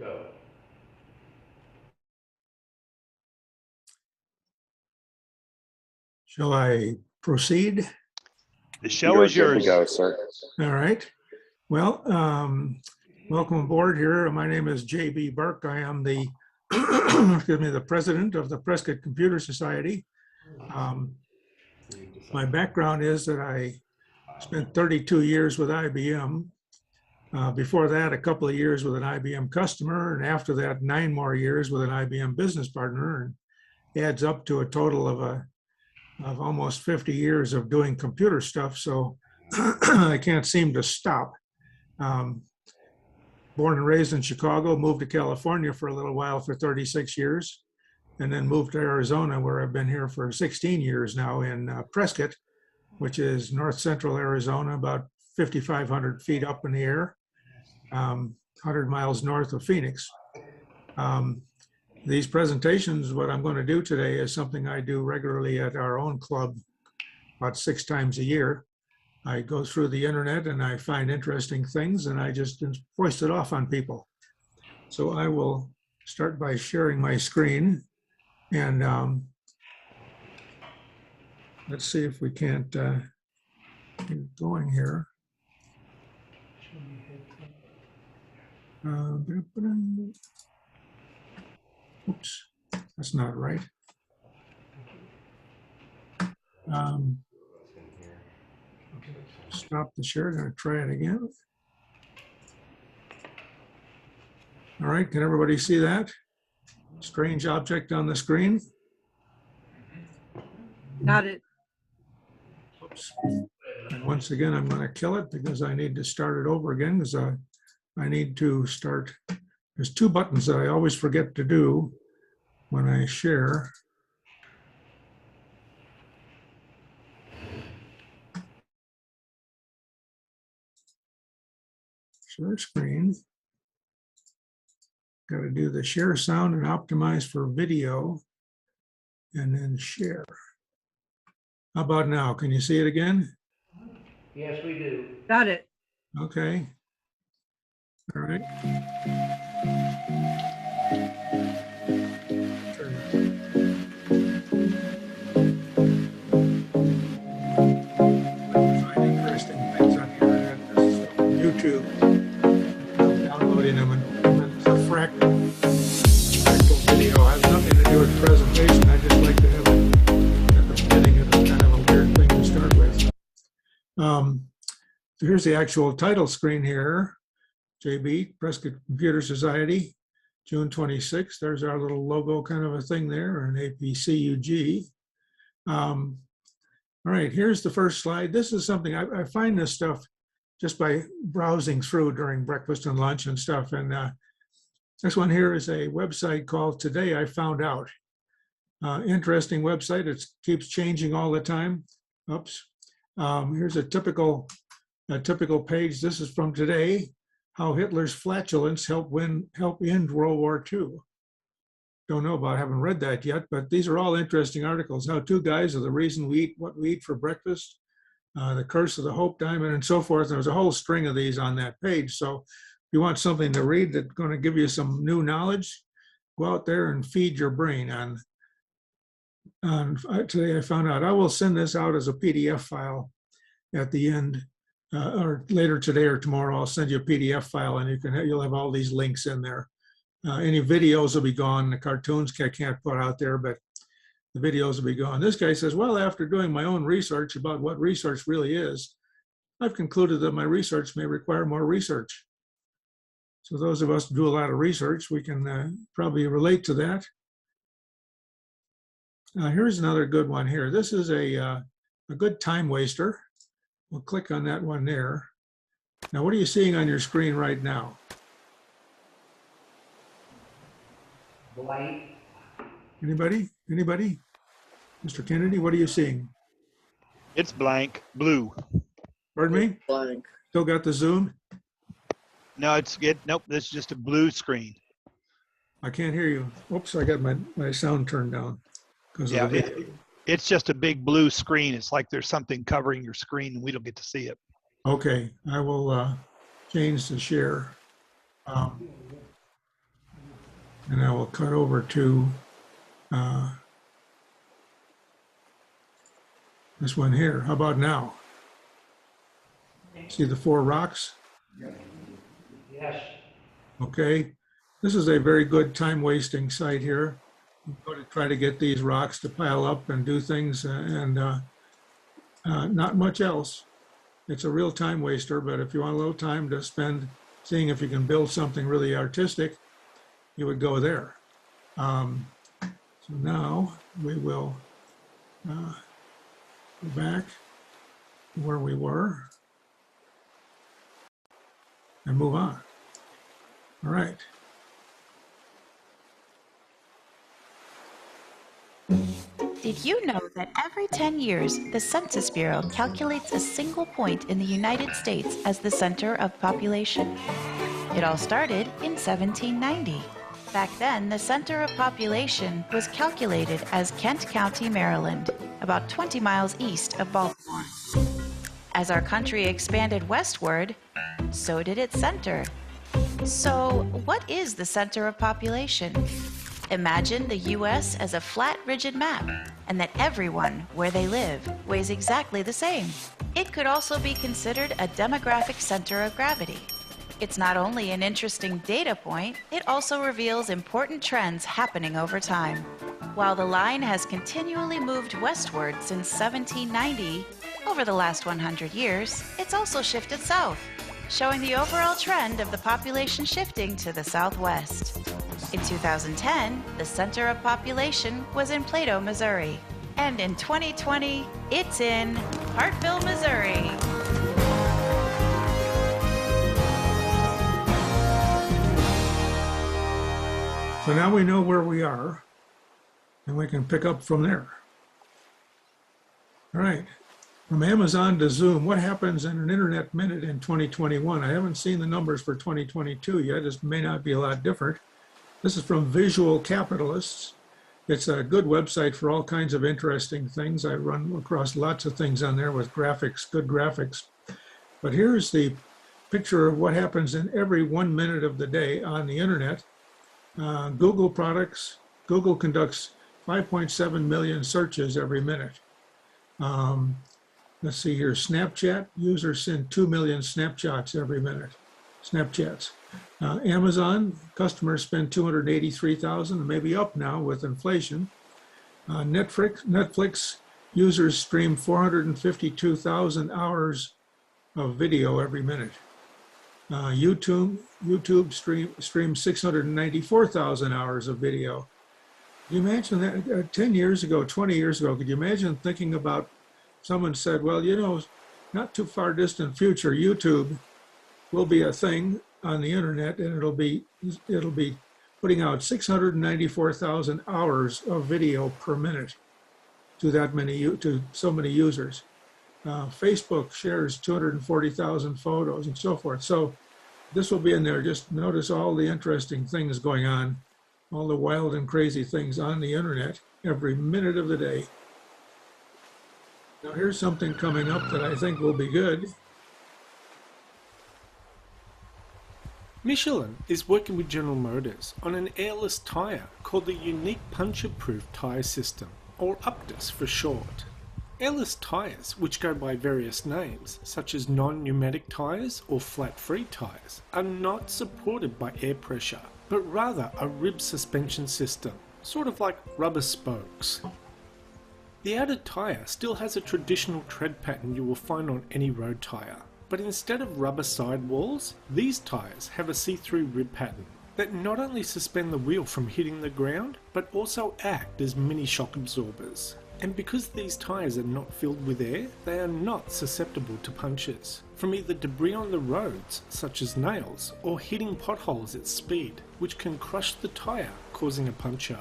Go. Shall I proceed? The show is yours. Go, sir. All right. Well, welcome aboard here. My name is J.B. Burke. I am the, excuse me, the president of the Prescott Computer Society. My background is that I spent 32 years with IBM. Before that, a couple of years with an IBM customer, and after that, 9 more years with an IBM business partner, and adds up to a total of almost 50 years of doing computer stuff. So I can't seem to stop. Born and raised in Chicago, moved to California for a little while for 36 years, and then moved to Arizona, where I've been here for 16 years now in Prescott, which is north central Arizona, about 5,500 feet up in the air, 100 miles north of Phoenix. These presentations, what I'm going to do today is something I do regularly at our own club about 6 times a year. I go through the internet and I find interesting things and I just foist it off on people. So I will start by sharing my screen and let's see if we can't get going here. Oops, that's not right. Stop the share, I'm going to try it again. All right, can everybody see that? Strange object on the screen. Got it. Oops. And once again, I'm going to kill it because I need to start it over again because I need to start. There's 2 buttons that I always forget to do when I share. Share screen. Got to do the share sound and optimize for video and then share. How about now? Can you see it again? Yes, we do. Got it. Okay. All right. Find interesting things on the internet. This is from YouTube. Downloading them and it's a fractal video. It has nothing to do with the presentation. I just like to have it at the beginning. It's kind of a weird thing to start with. So here's the actual title screen here. JB, Prescott Computer Society, June 26th. There's our little logo kind of a thing there, an APCUG. All right, here's the first slide. This is something, I find this stuff just by browsing through during breakfast and lunch and stuff. And this one here is a website called Today I Found Out. Interesting website. It keeps changing all the time. Oops. Here's a typical page. This is from today. How Hitler's flatulence helped end World War II. Don't know about, haven't read that yet, but these are all interesting articles. How 2 guys are the reason we eat what we eat for breakfast, the curse of the Hope Diamond, and so forth. And there's a whole string of these on that page. So if you want something to read that's going to give you some new knowledge, go out there and feed your brain on Today I Found Out. I will send this out as a PDF file at the end. Or later today or tomorrow, I'll send you a PDF file and you'll have all these links in there. Any videos will be gone. The cartoons I can't put out there, but the videos will be gone. This guy says, well, after doing my own research about what research really is, I've concluded that my research may require more research. So those of us who do a lot of research, we can probably relate to that. Here's another good one here. This is a good time waster. We'll click on that one there. Now, what are you seeing on your screen right now? Blank. Anybody? Anybody? Mr. Kennedy, what are you seeing? It's blank, blue. Pardon me? Blank. Still got the Zoom? No, nope, this is just a blue screen. I can't hear you. Oops, I got my sound turned down. Yeah, it's just a big blue screen. It's like there's something covering your screen and we don't get to see it. Okay, I will change the share. And I will cut over to this one here. How about now? See the 4 rocks? Yes. Okay. This is a very good time-wasting site here. You go to try to get these rocks to pile up and do things, and not much else. It's a real time waster, but if you want a little time to spend seeing if you can build something really artistic, you would go there. So now we will go back to where we were and move on. All right. Did you know that every 10 years, the Census Bureau calculates a single point in the United States as the center of population? It all started in 1790. Back then, the center of population was calculated as Kent County, Maryland, about 20 miles east of Baltimore. As our country expanded westward, so did its center. So, what is the center of population? Imagine the U.S. as a flat, rigid map, and that everyone, where they live, weighs exactly the same. It could also be considered a demographic center of gravity. It's not only an interesting data point, it also reveals important trends happening over time. While the line has continually moved westward since 1790, over the last 100 years, it's also shifted south, showing the overall trend of the population shifting to the southwest. In 2010, the center of population was in Plato, Missouri. And in 2020, it's in Hartville, Missouri. So now we know where we are, and we can pick up from there. All right. From Amazon to Zoom, what happens in an internet minute in 2021? I haven't seen the numbers for 2022 yet. This may not be a lot different. This is from Visual Capitalists. It's a good website for all kinds of interesting things. I run across lots of things on there with graphics, good graphics. But here's the picture of what happens in every 1 minute of the day on the internet. Google products, Google conducts 5.7 million searches every minute. Let's see here, Snapchat, users send 2 million snapshots every minute, Snapchats. Amazon, customers spend 283,000, maybe up now with inflation. Netflix users stream 452,000 hours of video every minute. YouTube streams 694,000 hours of video. Can you imagine that 10 years ago, 20 years ago, could you imagine thinking about someone said, well, you know, not too far distant future, YouTube will be a thing on the internet, and it'll be putting out 694,000 hours of video per minute to so many users. Facebook shares 240,000 photos and so forth. So this will be in there. Just notice all the interesting things going on, all the wild and crazy things on the internet every minute of the day. Now here's something coming up that I think will be good. Michelin is working with General Motors on an airless tyre called the Unique Puncture-Proof Tyre System, or UPTIS for short. Airless tyres, which go by various names, such as non-pneumatic tyres or flat-free tyres, are not supported by air pressure, but rather a rib suspension system, sort of like rubber spokes. The outer tyre still has a traditional tread pattern you will find on any road tyre, but instead of rubber sidewalls, these tyres have a see-through rib pattern that not only suspend the wheel from hitting the ground, but also act as mini shock absorbers. And because these tyres are not filled with air, they are not susceptible to punctures from either debris on the roads, such as nails, or hitting potholes at speed, which can crush the tyre, causing a puncture.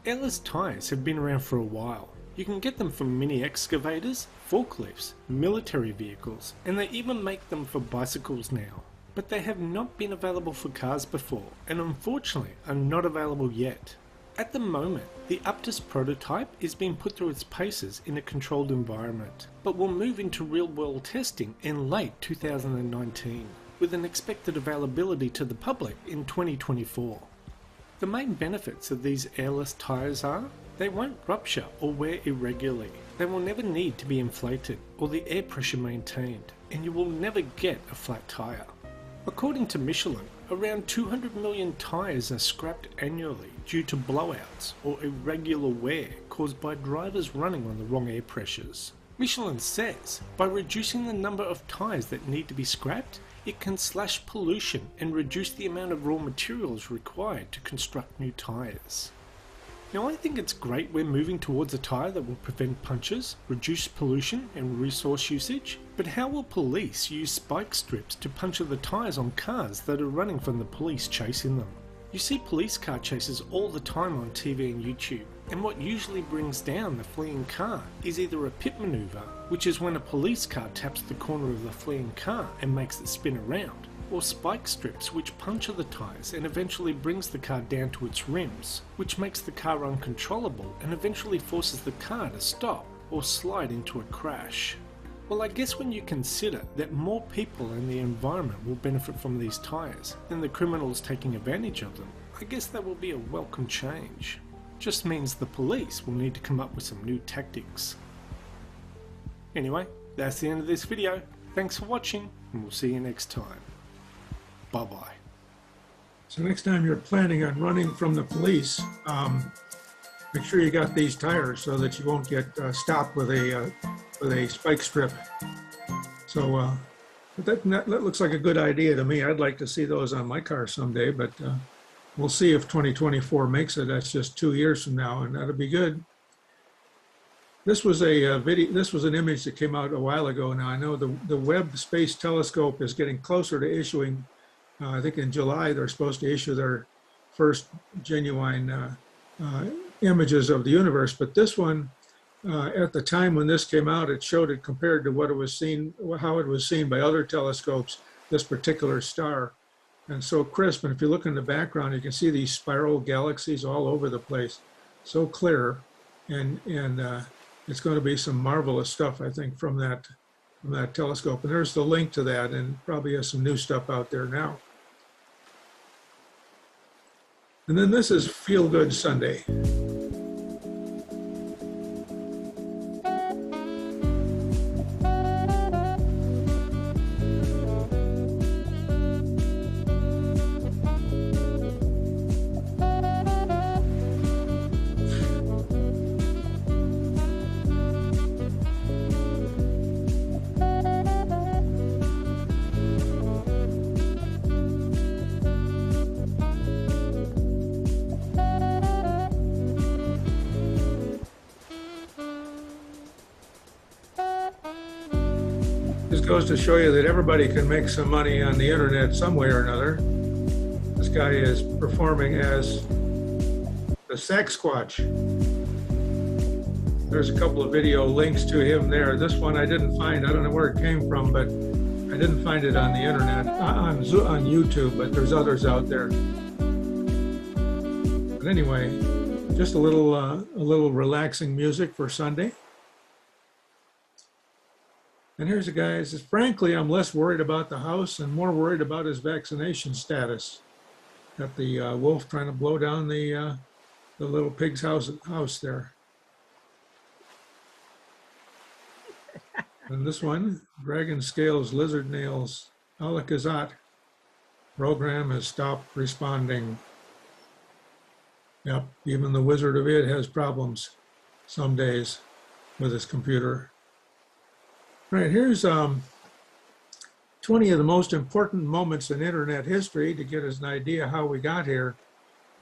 Airless tyres have been around for a while. You can get them from mini excavators, forklifts, military vehicles, and they even make them for bicycles now. But they have not been available for cars before, and unfortunately are not available yet. At the moment, the UPTIS prototype is being put through its paces in a controlled environment, but will move into real-world testing in late 2019, with an expected availability to the public in 2024. The main benefits of these airless tyres are they won't rupture or wear irregularly, they will never need to be inflated or the air pressure maintained, and you will never get a flat tyre. According to Michelin, around 200 million tyres are scrapped annually due to blowouts or irregular wear caused by drivers running on the wrong air pressures. Michelin says by reducing the number of tyres that need to be scrapped, it can slash pollution and reduce the amount of raw materials required to construct new tyres. Now I think it's great we're moving towards a tyre that will prevent punches, reduce pollution and resource usage, but how will police use spike strips to puncture the tyres on cars that are running from the police chasing them? You see police car chases all the time on TV and YouTube, and what usually brings down the fleeing car is either a pit maneuver, which is when a police car taps the corner of the fleeing car and makes it spin around, or spike strips which puncture the tyres and eventually brings the car down to its rims, which makes the car uncontrollable and eventually forces the car to stop or slide into a crash. Well, I guess when you consider that more people in the environment will benefit from these tyres than the criminals taking advantage of them, I guess that will be a welcome change. Just means the police will need to come up with some new tactics. Anyway, that's the end of this video. Thanks for watching, and we'll see you next time. Bye-bye. So next time you're planning on running from the police, make sure you got these tires so that you won't get stopped with a spike strip. So that looks like a good idea to me. I'd like to see those on my car someday, but we'll see if 2024 makes it. That's just 2 years from now, and that'll be good. This was a video. This was an image that came out a while ago. Now I know the Webb Space Telescope is getting closer to issuing. I think in July they're supposed to issue their first genuine images of the universe. But this one, at the time when this came out, it showed it compared to what it was seen, how it was seen by other telescopes. This particular star, and so crisp. And if you look in the background, you can see these spiral galaxies all over the place, so clear, and it's going to be some marvelous stuff, I think, from that telescope. And there's the link to that, and probably has some new stuff out there now. And then this is Feel Good Sunday. This goes to show you that everybody can make some money on the internet some way or another. This guy is performing as the Sasquatch. There's a couple of video links to him there. This one I didn't find. I don't know where it came from, but I didn't find it on the internet, on YouTube, but there's others out there. But anyway, just a little relaxing music for Sunday. And here's a guy who says, frankly, I'm less worried about the house and more worried about his vaccination status. Got the wolf trying to blow down the little pig's house there. And this one, Dragon Scales, Lizard Nails, Alakazat. Program has stopped responding. Yep, even the Wizard of Id has problems some days with his computer. Right, here's 20 of the most important moments in internet history to get us an idea how we got here.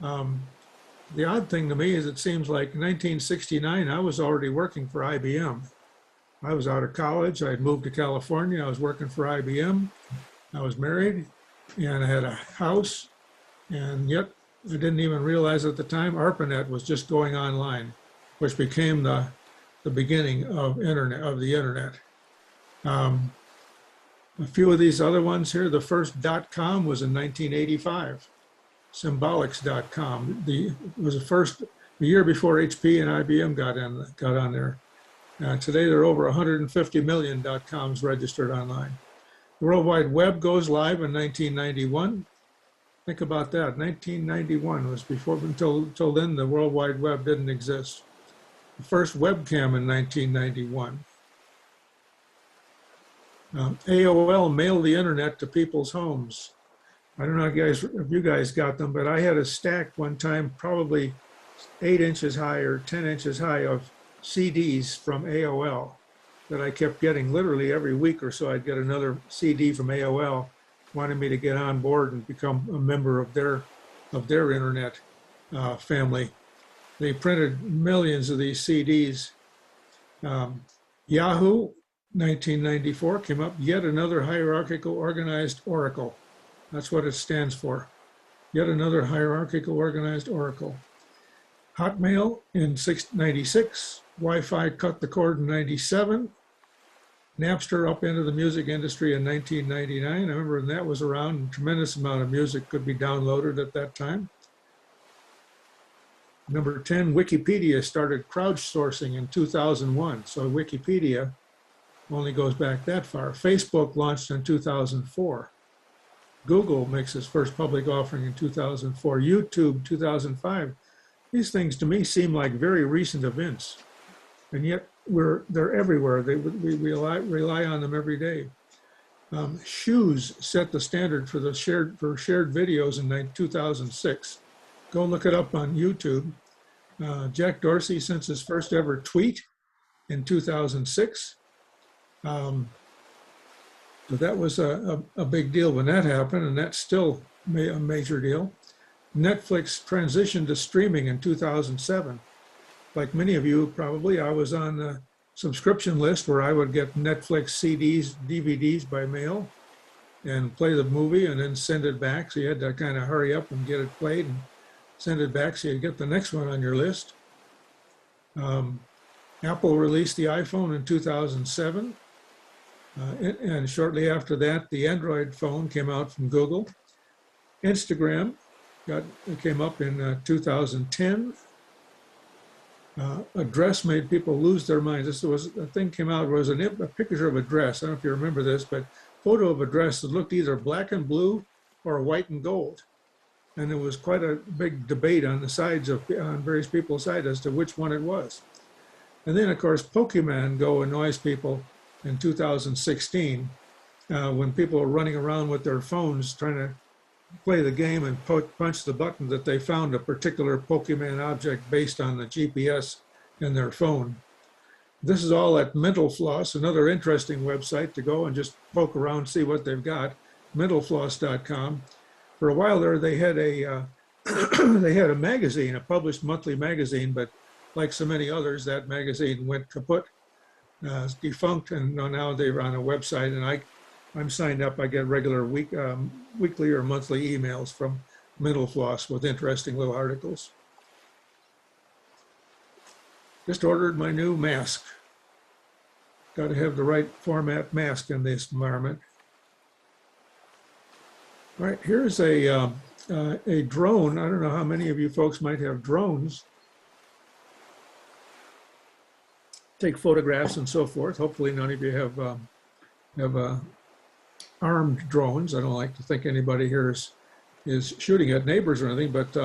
The odd thing to me is it seems like in 1969, I was already working for IBM. I was out of college, I had moved to California, I was working for IBM, I was married, and I had a house, and yet I didn't even realize at the time ARPANET was just going online, which became the beginning of the internet. A few of these other ones here, the first .com was in 1985, Symbolics.com. It was the year before HP and IBM got on there. Today there are over 150 million .coms registered online. The World Wide Web goes live in 1991. Think about that. 1991 was before, until then, the World Wide Web didn't exist. The first webcam in 1991. AOL mailed the internet to people's homes. I don't know if you guys got them, but I had a stack one time, probably 8 inches high or 10 inches high of CDs from AOL that I kept getting literally every week or so. I'd get another CD from AOL, wanting me to get on board and become a member of their internet family. They printed millions of these CDs. Yahoo, 1994, came up, yet another hierarchical organized oracle. That's what it stands for. Yet another hierarchical organized oracle. Hotmail in 96, Wi-Fi cut the cord in 97, Napster up into the music industry in 1999. I remember when that was around, a tremendous amount of music could be downloaded at that time. Number 10, Wikipedia started crowdsourcing in 2001. So Wikipedia only goes back that far. Facebook launched in 2004. Google makes its first public offering in 2004. YouTube, 2005. These things to me seem like very recent events, and yet they're everywhere. We rely on them every day. Shoes set the standard for shared videos in 2006. Go look it up on YouTube. Jack Dorsey sent his first ever tweet in 2006. So that was a big deal when that happened, and that's still a major deal. Netflix transitioned to streaming in 2007. Like many of you probably, I was on the subscription list where I would get Netflix CDs, DVDs by mail and play the movie and then send it back. So you had to kind of hurry up and get it played and send it back so you get the next one on your list. Apple released the iPhone in 2007. And shortly after that, the Android phone came out from Google. Instagram came up in 2010. A dress made people lose their minds. A thing came out, it was a picture of a dress. I don't know if you remember this, but photo of a dress that looked either black and blue or white and gold. And there was quite a big debate on the sides on various people's sides as to which one it was. And then, of course, Pokemon Go annoys people in 2016 when people are running around with their phones trying to play the game and punch the button that they found a particular Pokemon object based on the GPS in their phone. This is all at Mental Floss, another interesting website to go and just poke around, see what they've got, mentalfloss.com. For a while there, they had a they had a magazine, a published monthly magazine, but like so many others, that magazine went kaput, defunct, and now they're on a website, and I'm signed up. I get regular weekly or monthly emails from Mental Floss with interesting little articles. Just ordered my new mask. Got to have the right format mask in this environment. All right, here's a drone. I don't know how many of you folks might have drones. Take photographs and so forth. Hopefully none of you have armed drones. I don't like to think anybody here is shooting at neighbors or anything, but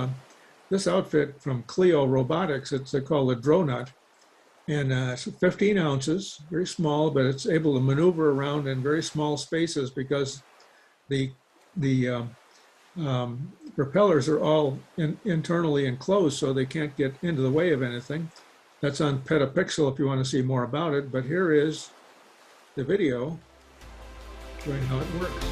this outfit from Clio Robotics, it's called a Dronut, and it's 15 ounces, very small, but it's able to maneuver around in very small spaces because the propellers are all internally enclosed, so they can't get into the way of anything. That's on Petapixel if you want to see more about it, but here is the video showing how it works.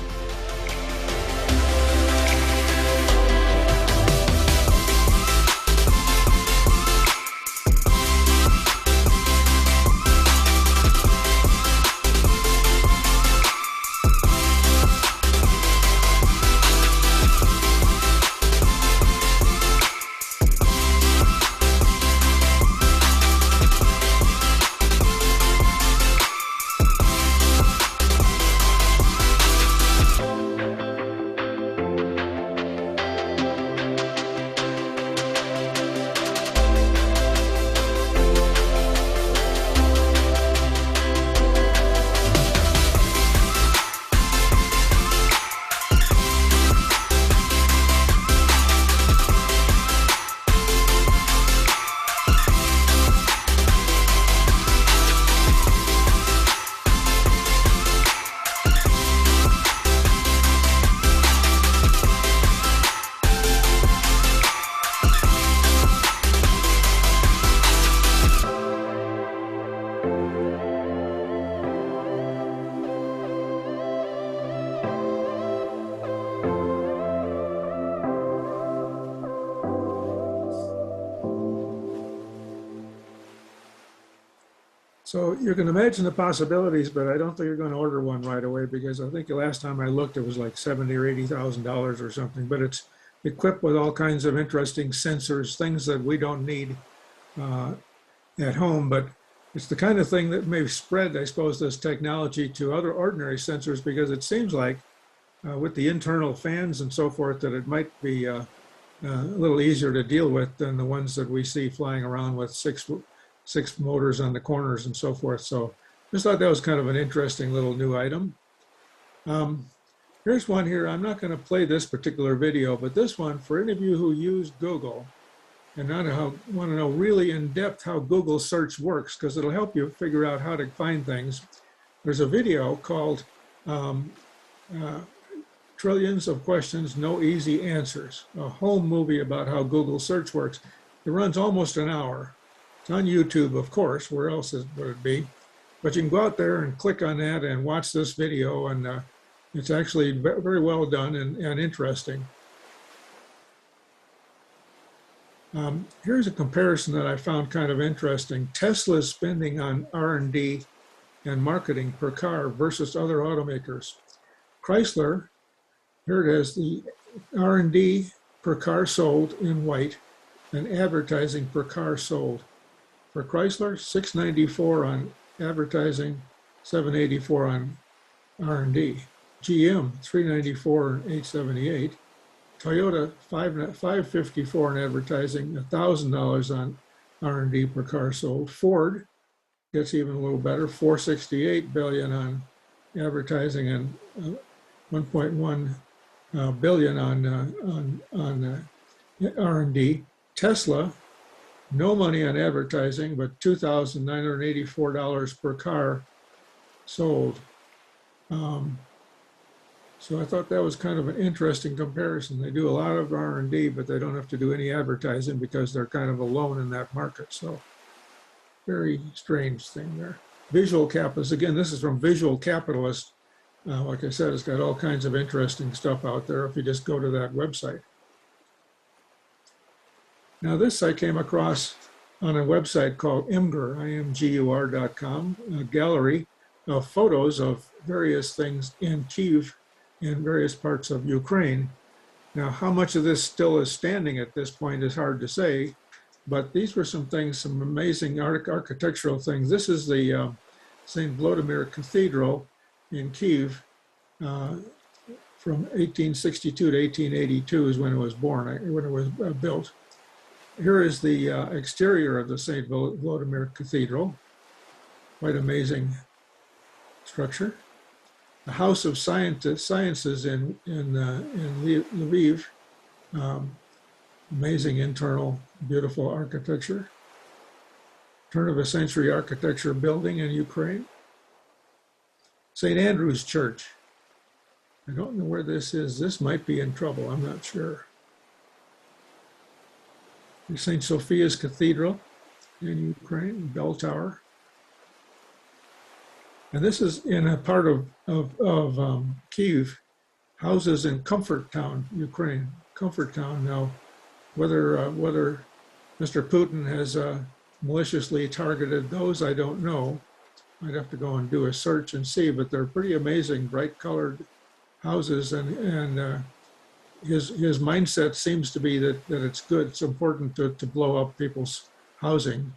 So you can imagine the possibilities, but I don't think you're going to order one right away because I think the last time I looked, it was like $70,000 or $80,000 or something. But it's equipped with all kinds of interesting sensors, things that we don't need at home. But it's the kind of thing that may spread, I suppose, this technology to other ordinary sensors because it seems like with the internal fans and so forth that it might be a little easier to deal with than the ones that we see flying around with six motors on the corners and so forth. So just thought that was kind of an interesting little new item. Here's one here. I'm not going to play this particular video, but this one, for any of you who use Google and want to know really in depth how Google search works, because it'll help you figure out how to find things. There's a video called Trillions of Questions, No Easy Answers, a whole movie about how Google search works. It runs almost an hour. It's on YouTube, of course. Where else would it be? But you can go out there and click on that and watch this video, and it's actually very well done and interesting. Here's a comparison that I found kind of interesting. Tesla's spending on R&D and marketing per car versus other automakers. Chrysler, here it is, the R&D per car sold in white and advertising per car sold. For Chrysler, $694 on advertising, $784 on R&D. GM, $394 and $878. Toyota, $554 on advertising, $1,000 on R&D per car sold. Ford gets even a little better, $468 billion on advertising and $1.1 billion on R&D. Tesla, no money on advertising, but $2,984 per car sold. So I thought that was kind of an interesting comparison. They do a lot of R&D, but they don't have to do any advertising because they're kind of alone in that market. So very strange thing there. Visual Capitalist, again, this is from Visual Capitalist. Like I said, it's got all kinds of interesting stuff out there if you just go to that website. Now this I came across on a website called Imgur, imgur.com, a gallery of photos of various things in Kyiv, in various parts of Ukraine. Now, how much of this still is standing at this point is hard to say, but these were some things, some amazing architectural things. This is the St. Vladimir Cathedral in Kyiv from 1862 to 1882 is when it was when it was built. Here is the exterior of the St. Vladimir Cathedral. Quite amazing structure. The House of Sciences in Lviv. Amazing internal, beautiful architecture. Turn of a century architecture building in Ukraine. St. Andrew's Church. I don't know where this is. This might be in trouble. I'm not sure. St. Sophia's Cathedral in Ukraine, Bell Tower. And this is in a part of Kyiv, houses in Comfort Town, Ukraine. Comfort Town. Now, whether Mr. Putin has maliciously targeted those, I don't know. I'd have to go and do a search and see, but they're pretty amazing, bright colored houses, and his mindset seems to be that it's good, it's important to blow up people's housing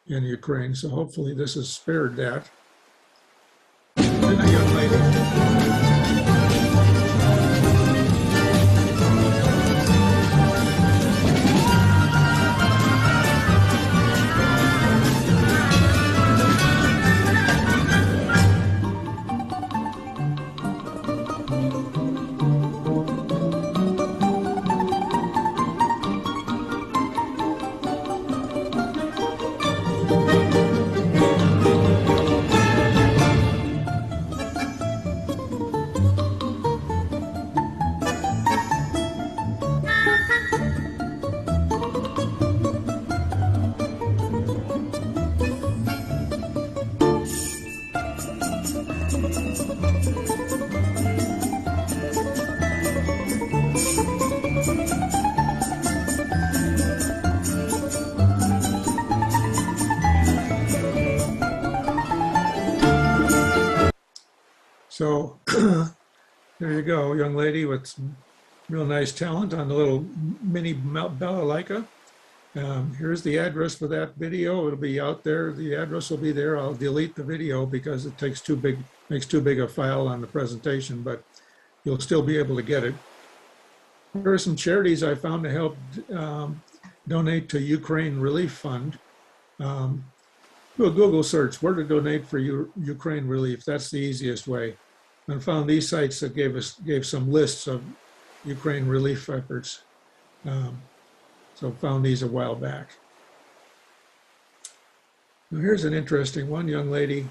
in Ukraine. So hopefully this has spared that. And a young lady. So there you go, young lady with some real nice talent on the little mini Balalaika. Here's the address for that video. It'll be out there. The address will be there. I'll delete the video because it makes too big a file on the presentation, but you'll still be able to get it. There are some charities I found to help donate to Ukraine Relief Fund. Do a Google search, where to donate for Ukraine relief. That's the easiest way. And found these sites that gave some lists of Ukraine relief efforts. So found these a while back. Now here's an interesting one. Young lady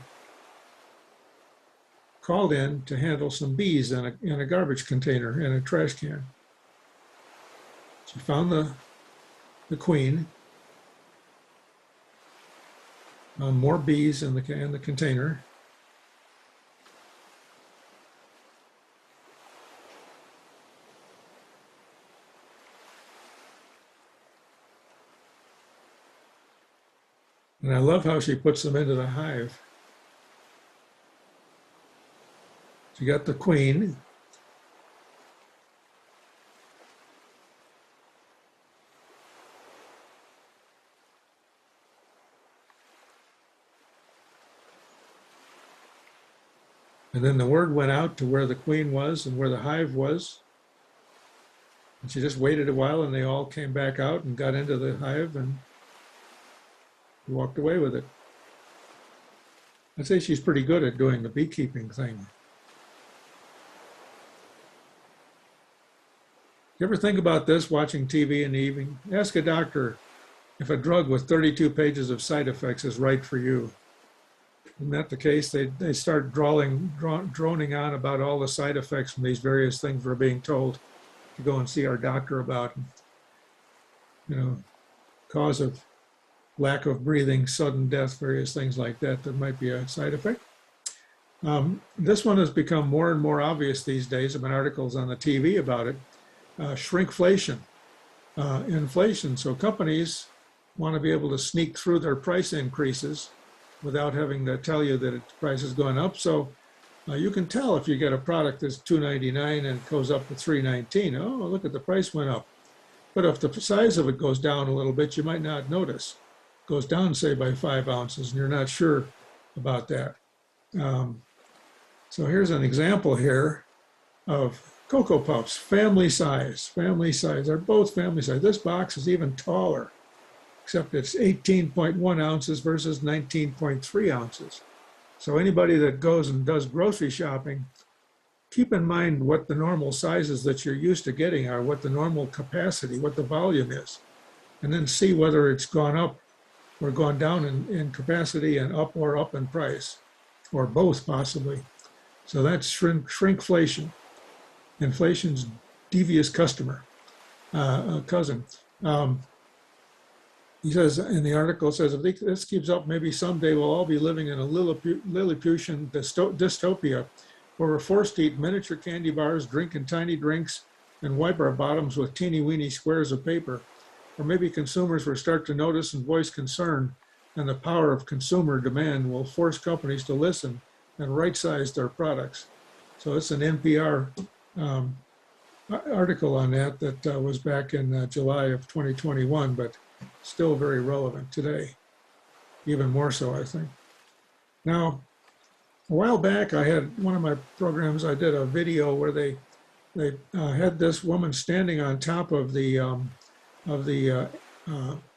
called in to handle some bees in a garbage container in a trash can. She found the queen. More bees in the container. And I love how she puts them into the hive. She got the queen. And then the word went out to where the queen was and where the hive was. And she just waited a while and they all came back out and got into the hive and walked away with it. I'd say she's pretty good at doing the beekeeping thing. You ever think about this watching TV in the evening? Ask a doctor if a drug with 32 pages of side effects is right for you. Isn't that the case? They start droning on about all the side effects from these various things we're being told to go and see our doctor about. You know, cause of lack of breathing, sudden death, various things like that that might be a side effect. This one has become more and more obvious these days. There have been articles on the TV about it. Shrinkflation, inflation. So companies want to be able to sneak through their price increases without having to tell you that the price is going up. So you can tell if you get a product that's $2.99 and it goes up to $3.19. Oh, look at the price went up. But if the size of it goes down a little bit, you might not notice. It goes down, say, by 5 ounces, and you're not sure about that. So here's an example here of Cocoa Puffs, family size. They're both family size. This box is even taller, except it's 18.1 ounces versus 19.3 ounces. So anybody that goes and does grocery shopping, keep in mind what the normal sizes that you're used to getting are, what the normal capacity, what the volume is, and then see whether it's gone up or gone down in capacity and up in price, or both possibly. So that's shrinkflation. Inflation's devious cousin. He says in the article, says if this keeps up, maybe someday we'll all be living in a Lilliputian dystopia where we're forced to eat miniature candy bars, drink in tiny drinks, and wipe our bottoms with teeny-weeny squares of paper. Or maybe consumers will start to notice and voice concern, and the power of consumer demand will force companies to listen and right-size their products. So it's an NPR article on that was back in July of 2021, but still very relevant today, even more so, I think. Now, a while back, I had one of my programs, I did a video where they had this woman standing on top of the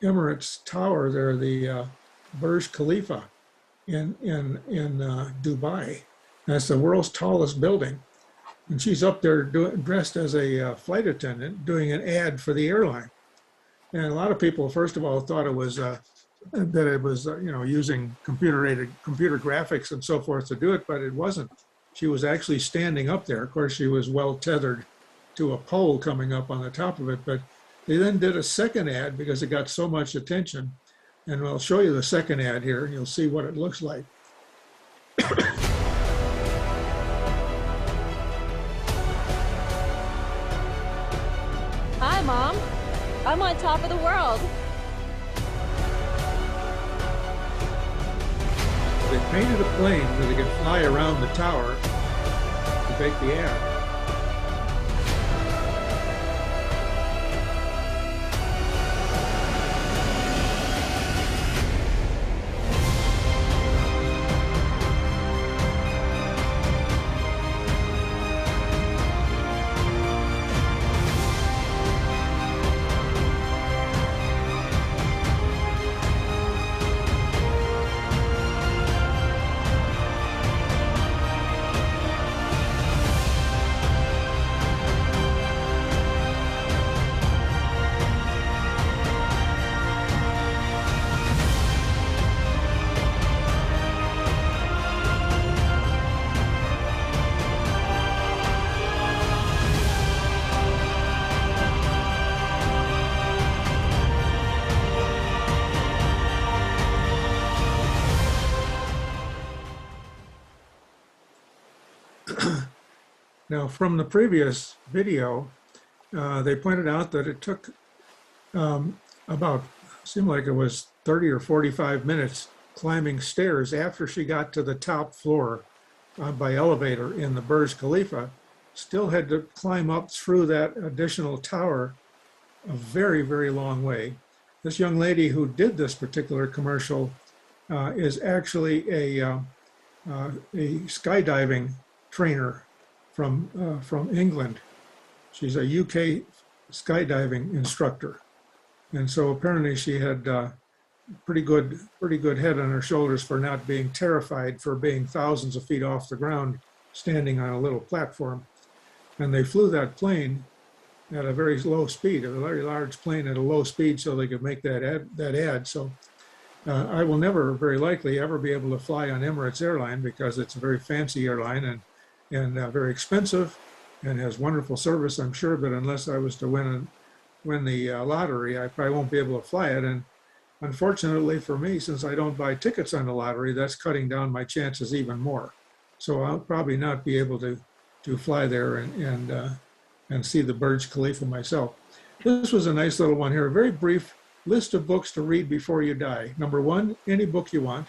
Emirates Tower there, the Burj Khalifa in Dubai. That's the world's tallest building. And she's up there dressed as a flight attendant doing an ad for the airline. And a lot of people, first of all, thought it was using computer graphics and so forth to do it, but it wasn't. She was actually standing up there. Of course, she was well tethered to a pole coming up on the top of it, but they then did a second ad because it got so much attention. And I'll show you the second ad here, and you'll see what it looks like. Hi, Mom. I'm on top of the world. They painted a plane that they could fly around the tower to take the ad. Now, from the previous video, they pointed out that it took seemed like it was 30 or 45 minutes climbing stairs after she got to the top floor by elevator in the Burj Khalifa, still had to climb up through that additional tower a very, very long way. This young lady who did this particular commercial is actually a skydiving trainer from England. She's a UK skydiving instructor. And so apparently she had pretty good head on her shoulders for not being terrified, for being thousands of feet off the ground, standing on a little platform. And they flew that plane at a very low speed, a very large plane at a low speed, so they could make that ad. So I will never, very likely, ever be able to fly on Emirates Airline because it's a very fancy airline and very expensive and has wonderful service, I'm sure. But unless I was to win the lottery, I probably won't be able to fly it. And unfortunately for me, since I don't buy tickets on the lottery, that's cutting down my chances even more. So I'll probably not be able to fly there and see the Burj Khalifa myself. This was a nice little one here, a very brief list of books to read before you die. Number 1, any book you want.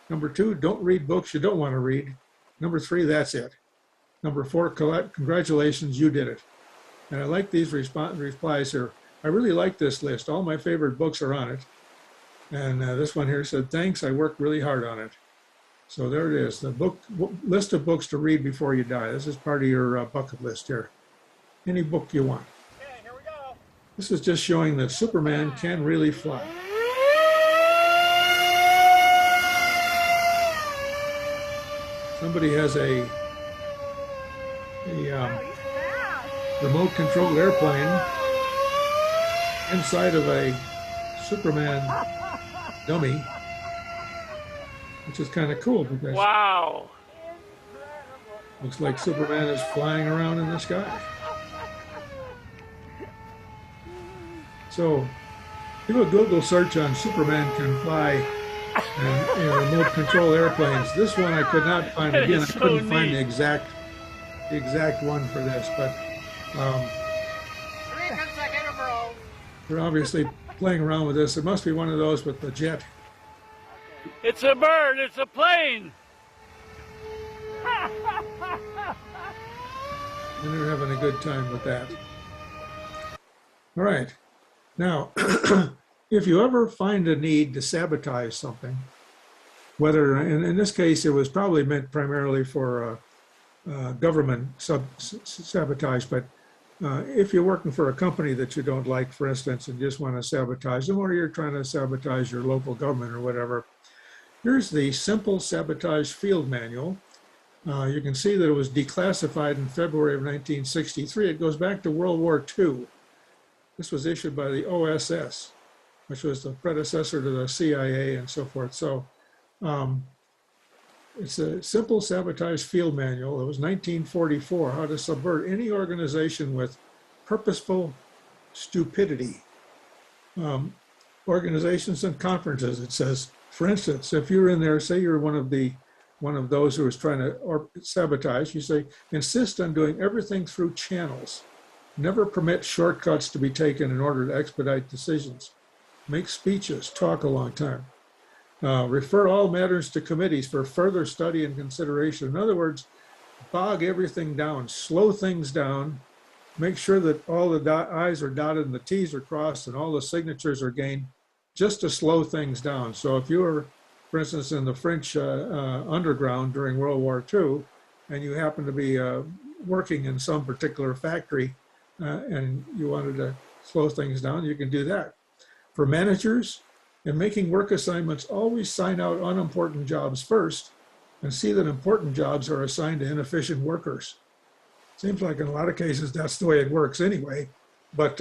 Number 2, don't read books you don't want to read. Number 3, that's it. Number 4, congratulations, you did it. And I like these replies here. I really like this list. All my favorite books are on it. And this one here said, thanks, I worked really hard on it. So there it is, the list of books to read before you die. This is part of your bucket list here. Any book you want. Okay, here we go. This is just showing that Superman can really fly. Somebody has a remote controlled airplane inside of a Superman dummy, which is kind of cool because Wow. looks like Superman is flying around in the sky. So do a Google search on Superman can fly and remote control airplanes. This one I could not find. That Again, I is so couldn't find neat. the exact one for this, but 3 consecutive rows. they're obviously playing around with this. It must be one of those with the jet. It's a bird. It's a plane. And they're having a good time with that. All right. Now, if you ever find a need to sabotage something, whether, in this case, it was probably meant primarily for government sabotage, but if you're working for a company that you don't like, for instance, and just want to sabotage them, or you're trying to sabotage your local government or whatever, here's the Simple Sabotage Field Manual. You can see that it was declassified in February of 1963. It goes back to World War II. This was issued by the OSS, which was the predecessor to the CIA and so forth. So it's a Simple Sabotage Field Manual. It was 1944, how to subvert any organization with purposeful stupidity. Organizations and conferences, it says. For instance, if you're in there, say you're one of those who is trying to sabotage, you say, insist on doing everything through channels. Never permit shortcuts to be taken in order to expedite decisions. Make speeches, talk a long time. Refer all matters to committees for further study and consideration. In other words, bog everything down, slow things down, make sure that all the I's are dotted and the T's are crossed and all the signatures are gained, just to slow things down. So if you were, for instance, in the French underground during World War II, and you happen to be working in some particular factory and you wanted to slow things down, you can do that. For managers, in making work assignments, always sign out unimportant jobs first and see that important jobs are assigned to inefficient workers. Seems like in a lot of cases that's the way it works anyway, but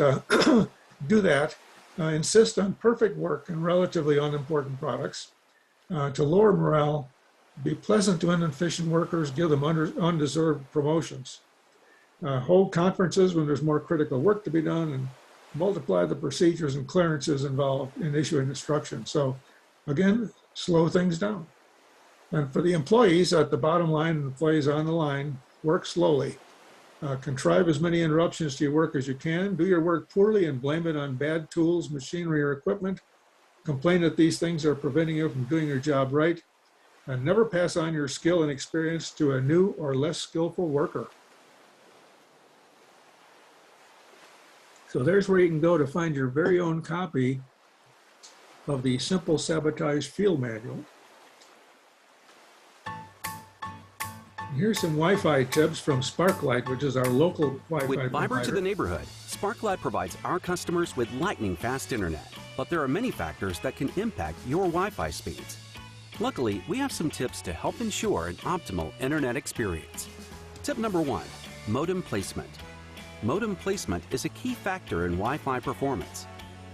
do that. Insist on perfect work and relatively unimportant products. To lower morale, be pleasant to inefficient workers, give them undeserved promotions. Hold conferences when there's more critical work to be done, and multiply the procedures and clearances involved in issuing instructions. So again, slow things down. And for the employees at the bottom line, employees on the line, work slowly. Contrive as many interruptions to your work as you can. Do your work poorly and blame it on bad tools, machinery, or equipment. Complain that these things are preventing you from doing your job right. And never pass on your skill and experience to a new or less skillful worker. So there's where you can go to find your very own copy of the Simple Sabotage Field Manual. Here's some Wi-Fi tips from Sparklight, which is our local Wi-Fi With fiber provider. to the neighborhood, Sparklight provides our customers with lightning-fast internet. But there are many factors that can impact your Wi-Fi speeds. Luckily, we have some tips to help ensure an optimal internet experience. Tip number 1, modem placement. Modem placement is a key factor in Wi-Fi performance.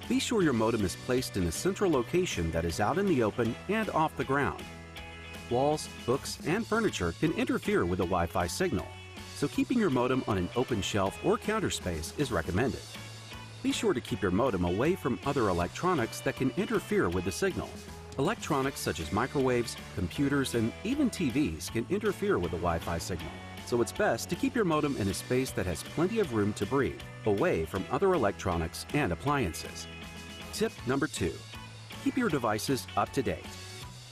Be sure your modem is placed in a central location that is out in the open and off the ground. Walls, books, and furniture can interfere with the Wi-Fi signal, so keeping your modem on an open shelf or counter space is recommended. Be sure to keep your modem away from other electronics that can interfere with the signal. Electronics such as microwaves, computers, and even TVs can interfere with the Wi-Fi signal, so it's best to keep your modem in a space that has plenty of room to breathe, away from other electronics and appliances. Tip number 2, keep your devices up to date.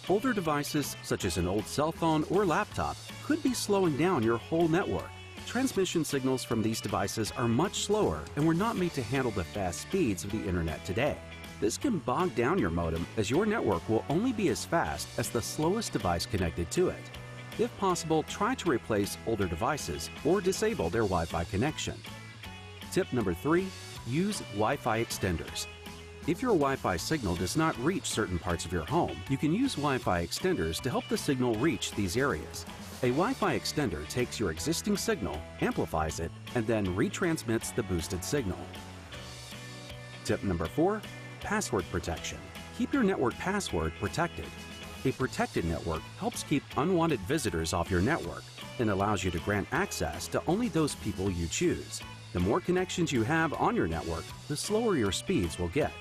Older devices, such as an old cell phone or laptop, could be slowing down your whole network. Transmission signals from these devices are much slower and were not made to handle the fast speeds of the internet today. This can bog down your modem, as your network will only be as fast as the slowest device connected to it. If possible, try to replace older devices or disable their Wi-Fi connection. Tip number 3, use Wi-Fi extenders. If your Wi-Fi signal does not reach certain parts of your home, you can use Wi-Fi extenders to help the signal reach these areas. A Wi-Fi extender takes your existing signal, amplifies it, and then retransmits the boosted signal. Tip number 4, password protection. Keep your network password protected. A protected network helps keep unwanted visitors off your network and allows you to grant access to only those people you choose. The more connections you have on your network, the slower your speeds will get.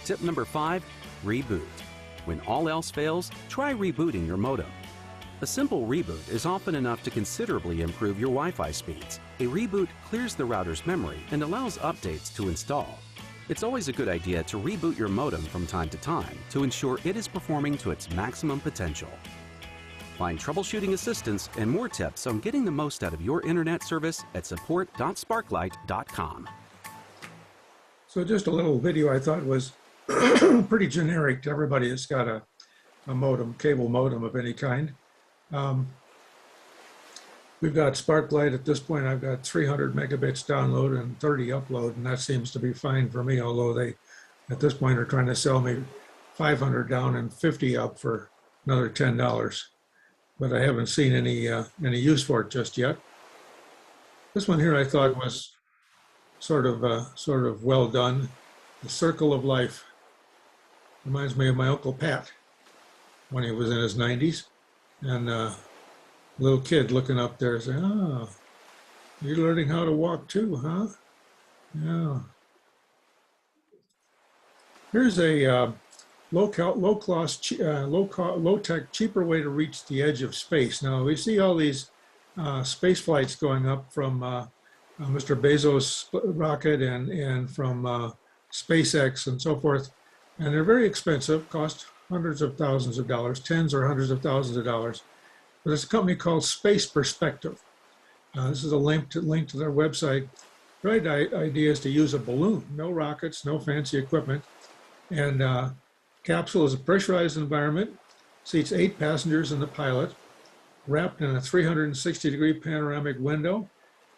Tip number 5, reboot. When all else fails, try rebooting your modem. A simple reboot is often enough to considerably improve your Wi-Fi speeds. A reboot clears the router's memory and allows updates to install. It's always a good idea to reboot your modem from time to time to ensure it is performing to its maximum potential. Find troubleshooting assistance and more tips on getting the most out of your internet service at support.sparklight.com. So just a little video I thought was pretty generic to everybody that's got a modem, cable modem of any kind. We've got Sparklight at this point. I've got 300 megabits download and 30 upload, and that seems to be fine for me, although they, at this point, are trying to sell me 500 down and 50 up for another $10. But I haven't seen any use for it just yet. This one here I thought was sort of well done. The Circle of Life. Reminds me of my Uncle Pat when he was in his 90s. And little kid looking up there saying, "Oh, you're learning how to walk too, huh?" Yeah. Here's a low-tech, cheaper way to reach the edge of space. Now we see all these space flights going up from Mr. Bezos' rocket and from SpaceX and so forth, and they're very expensive, cost hundreds of thousands of dollars, tens or hundreds of thousands of dollars. But it's a company called Space Perspective. This is a link to their website. Right idea is to use a balloon, no rockets, no fancy equipment. And capsule is a pressurized environment, seats 8 passengers and the pilot, wrapped in a 360-degree panoramic window.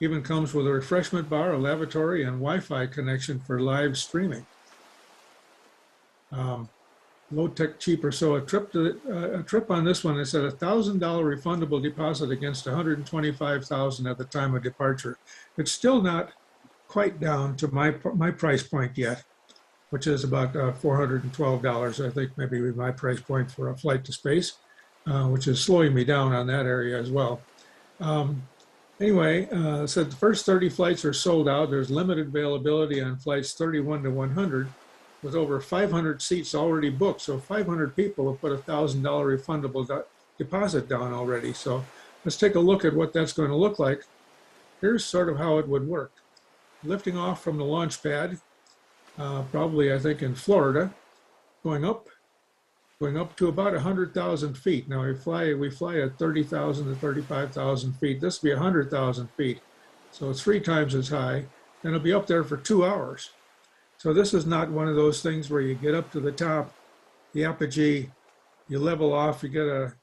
Even comes with a refreshment bar, a lavatory, and Wi-Fi connection for live streaming. Low tech, cheaper. So a trip on this one is at $1,000 refundable deposit against $125,000 at the time of departure. It's still not quite down to my price point yet, which is about $412. I think maybe my price point for a flight to space, which is slowing me down on that area as well. Anyway, so the first 30 flights are sold out. There's limited availability on flights 31 to 100. With over 500 seats already booked. So 500 people have put $1,000 refundable deposit down already. So let's take a look at what that's going to look like. Here's sort of how it would work. Lifting off from the launch pad, probably I think in Florida, going up to about 100,000 feet. Now we fly at 30,000 to 35,000 feet. This will be 100,000 feet. So it's 3 times as high. And it'll be up there for 2 hours. So this is not one of those things where you get up to the top, the apogee, you level off, you get a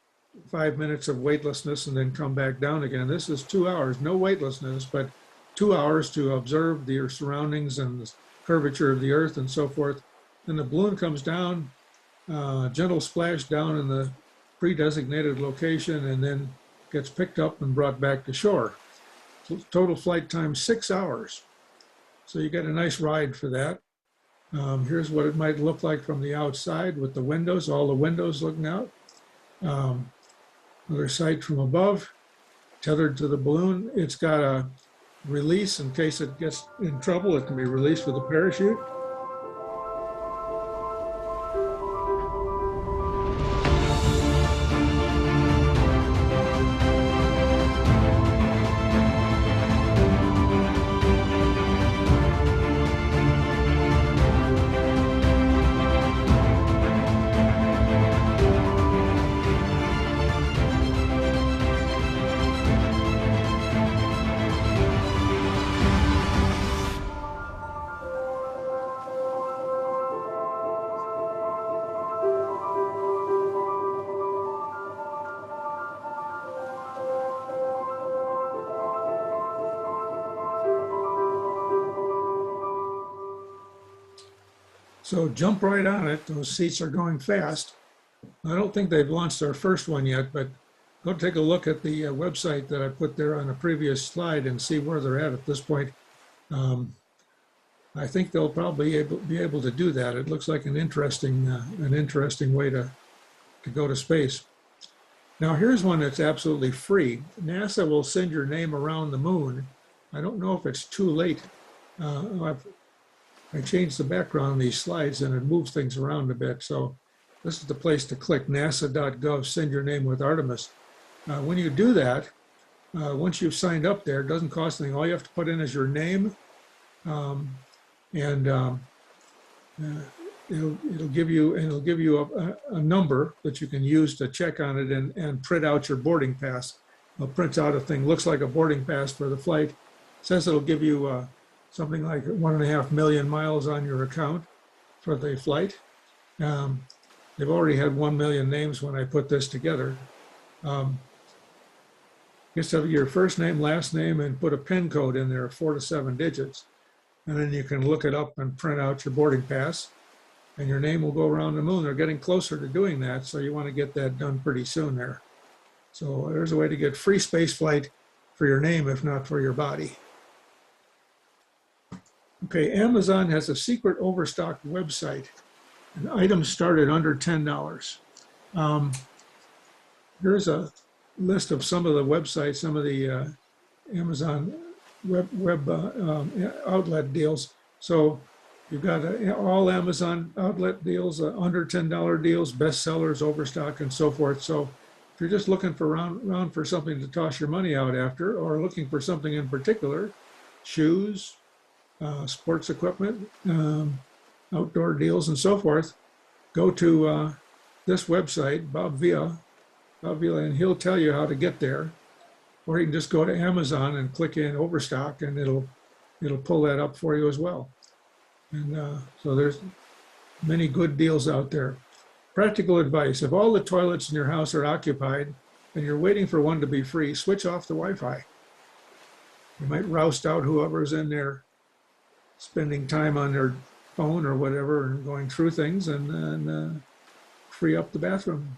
5 minutes of weightlessness and then come back down again. This is 2 hours, no weightlessness, but 2 hours to observe your surroundings and the curvature of the earth and so forth. Then the balloon comes down, gentle splash down in the pre-designated location and then gets picked up and brought back to shore. So total flight time, 6 hours. So you get a nice ride for that. Here's what it might look like from the outside with the windows, all the windows looking out. Another sight from above, tethered to the balloon. It's got a release in case it gets in trouble. It can be released with a parachute. So jump right on it. Those seats are going fast. I don't think they've launched their first one yet, but go take a look at the website that I put there on a previous slide and see where they're at this point. I think they'll probably be able to do that. It looks like an interesting way to go to space. Now here's one that's absolutely free. NASA will send your name around the moon. I don't know if it's too late. I changed the background on these slides and it moves things around a bit. So this is the place to click, nasa.gov, send your name with Artemis. When you do that, once you've signed up there, it doesn't cost anything. All you have to put in is your name, and it'll give you a number that you can use to check on it and print out your boarding pass. It'll print out a thing, looks like a boarding pass for the flight. It says it'll give you something like 1.5 million miles on your account for the flight. They've already had 1 million names when I put this together. Just have your first name, last name, and put a PIN code in there, 4 to 7 digits. And then you can look it up and print out your boarding pass. And your name will go around the moon. They're getting closer to doing that, so you want to get that done pretty soon there. So there's a way to get free space flight for your name, if not for your body. Okay, Amazon has a secret overstocked website, and items start at under $10. Here's a list of some of the websites, some of the Amazon web outlet deals. So you've got all Amazon outlet deals, under $10 deals, bestsellers, overstock, and so forth. So if you're just looking for around for something to toss your money out after, or looking for something in particular, shoes, sports equipment, outdoor deals, and so forth, go to this website, Bob Villa, and he'll tell you how to get there. Or you can just go to Amazon and click in Overstock, and it'll pull that up for you as well. And so there's many good deals out there. Practical advice: if all the toilets in your house are occupied and you're waiting for one to be free, switch off the Wi-Fi. You might roust out whoever's in there spending time on their phone or whatever and going through things, and free up the bathroom.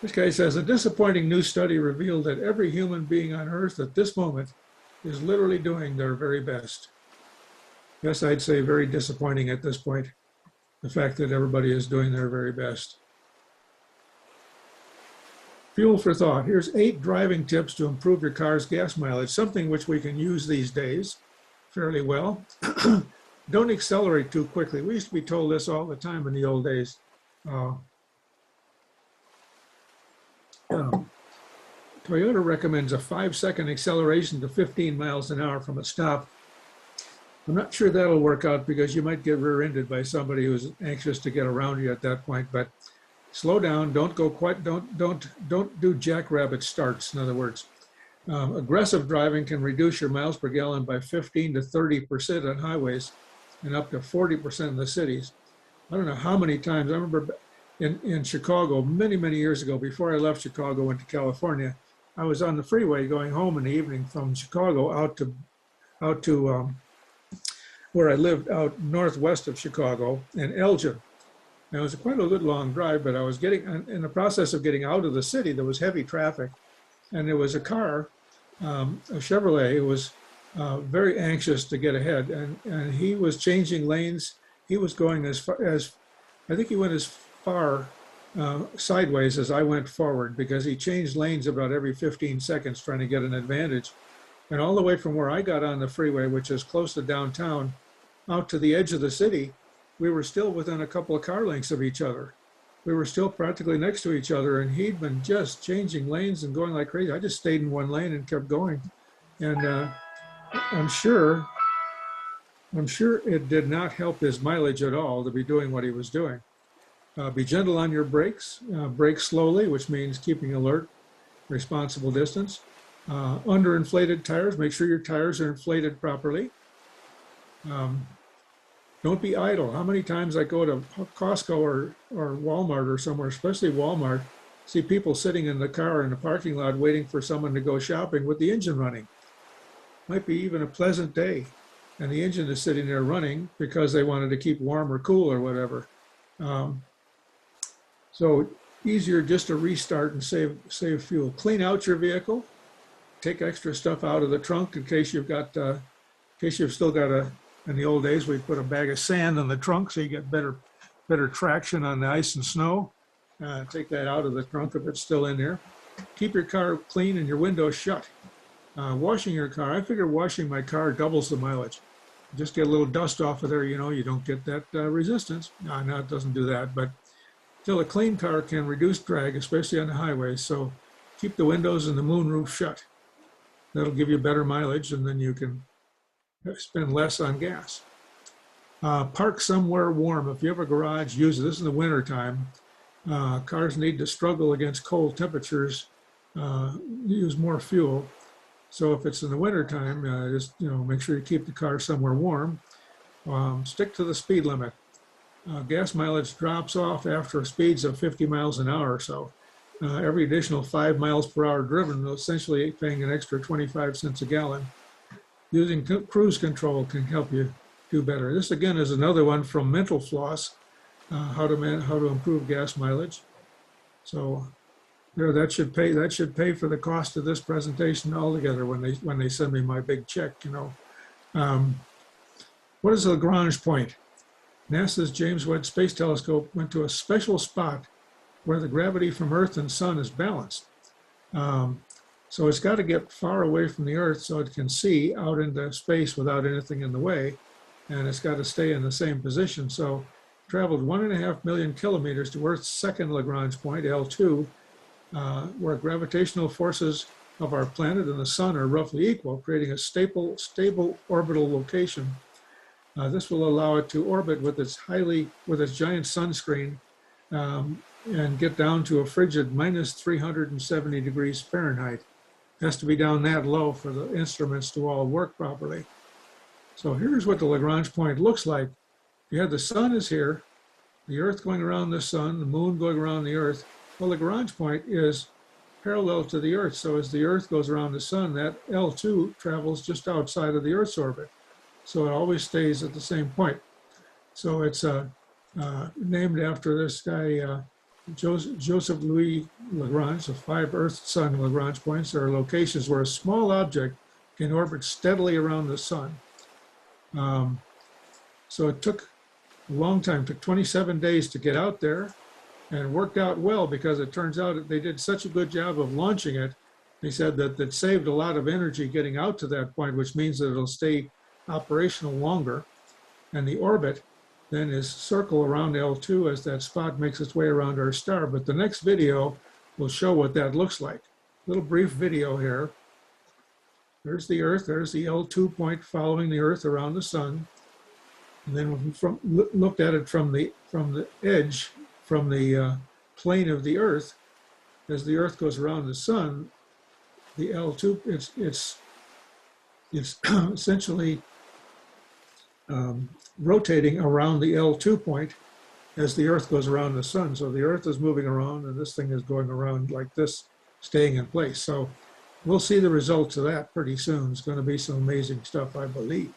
This guy says, a disappointing new study revealed that every human being on Earth at this moment is literally doing their very best. Yes, I'd say very disappointing at this point, the fact that everybody is doing their very best. Fuel for thought. Here's 8 driving tips to improve your car's gas mileage, something which we can use these days fairly well. Don't accelerate too quickly. We used to be told this all the time in the old days. Toyota recommends a 5-second acceleration to 15 miles an hour from a stop. I'm not sure that'll work out because you might get rear-ended by somebody who's anxious to get around you at that point. But slow down. Don't go quite. Don't do jackrabbit starts. In other words, aggressive driving can reduce your miles per gallon by 15 to 30% on highways, and up to 40% in the cities. I don't know how many times I remember in Chicago many years ago. Before I left Chicago, went to California. I was on the freeway going home in the evening from Chicago out to where I lived out northwest of Chicago in Elgin. And it was quite a good long drive, but I was in the process of getting out of the city. There was heavy traffic, and there was a car, a Chevrolet, who was very anxious to get ahead, and he was changing lanes. He was going as far as, I think he went as far sideways as I went forward, because he changed lanes about every 15 seconds trying to get an advantage. And all the way from where I got on the freeway, which is close to downtown, out to the edge of the city, we were still within a couple of car lengths of each other. We were still practically next to each other, and he'd been just changing lanes and going like crazy. I just stayed in one lane and kept going. And I'm sure it did not help his mileage at all to be doing what he was doing. Be gentle on your brakes. Brake slowly, which means keeping alert, responsible distance. Underinflated tires. Make sure your tires are inflated properly. Don't be idle. How many times I go to Costco or Walmart or somewhere, especially Walmart, see people sitting in the car in the parking lot waiting for someone to go shopping with the engine running. Might be even a pleasant day, and the engine is sitting there running because they wanted to keep warm or cool or whatever. So easier just to restart and save fuel. Clean out your vehicle. Take extra stuff out of the trunk in case you've still got in the old days, we'd put a bag of sand in the trunk so you get better traction on the ice and snow. Take that out of the trunk if it's still in there. Keep your car clean and your windows shut. Washing your car, I figure washing my car doubles the mileage. Just get a little dust off of there, you don't get that resistance. No, it doesn't do that, but still a clean car can reduce drag, especially on the highways. So keep the windows and the moonroof shut. That'll give you better mileage, and then you can spend less on gas. Park somewhere warm. If you have a garage, use it. This is in the winter time. Cars need to struggle against cold temperatures, use more fuel. So if it's in the winter time, just make sure you keep the car somewhere warm. Stick to the speed limit. Gas mileage drops off after speeds of 50 miles an hour or so. Every additional 5 miles per hour driven, essentially paying an extra 25 cents a gallon. Using cruise control can help you do better. This again is another one from Mental Floss, how to improve gas mileage. So that should pay for the cost of this presentation altogether when they send me my big check. What is the Lagrange point? NASA's James Webb Space Telescope went to a special spot where the gravity from Earth and Sun is balanced. So it's got to get far away from the Earth so it can see out into space without anything in the way, and it's got to stay in the same position. So traveled 1.5 million kilometers to Earth's second Lagrange point, L2, where gravitational forces of our planet and the sun are roughly equal, creating a stable orbital location. This will allow it to orbit with its giant sunscreen and get down to a frigid minus 370 degrees Fahrenheit. It has to be down that low for the instruments to all work properly. So here's what the Lagrange point looks like. You have the sun is here, the Earth going around the sun, the moon going around the Earth. Well, the Lagrange point is parallel to the Earth. So as the Earth goes around the sun, that L2 travels just outside of the Earth's orbit. So it always stays at the same point. So it's named after this guy, Joseph Louis Lagrange, the 5 Earth-Sun Lagrange points. There are locations where a small object can orbit steadily around the sun. So it took a long time, it took 27 days to get out there, and it worked out well because it turns out that they did such a good job of launching it. They said that it saved a lot of energy getting out to that point, which means that it'll stay operational longer. And the orbit then is circle around L2 as that spot makes its way around our star. But the next video will show what that looks like. Little brief video here. There's the Earth, there's the L2 point following the Earth around the sun. And then we looked at it from the edge, from the plane of the Earth, as the Earth goes around the sun, the L2, it's essentially rotating around the L2 point as the Earth goes around the sun. So the Earth is moving around and this thing is going around like this, staying in place. So we'll see the results of that pretty soon. It's going to be some amazing stuff, I believe.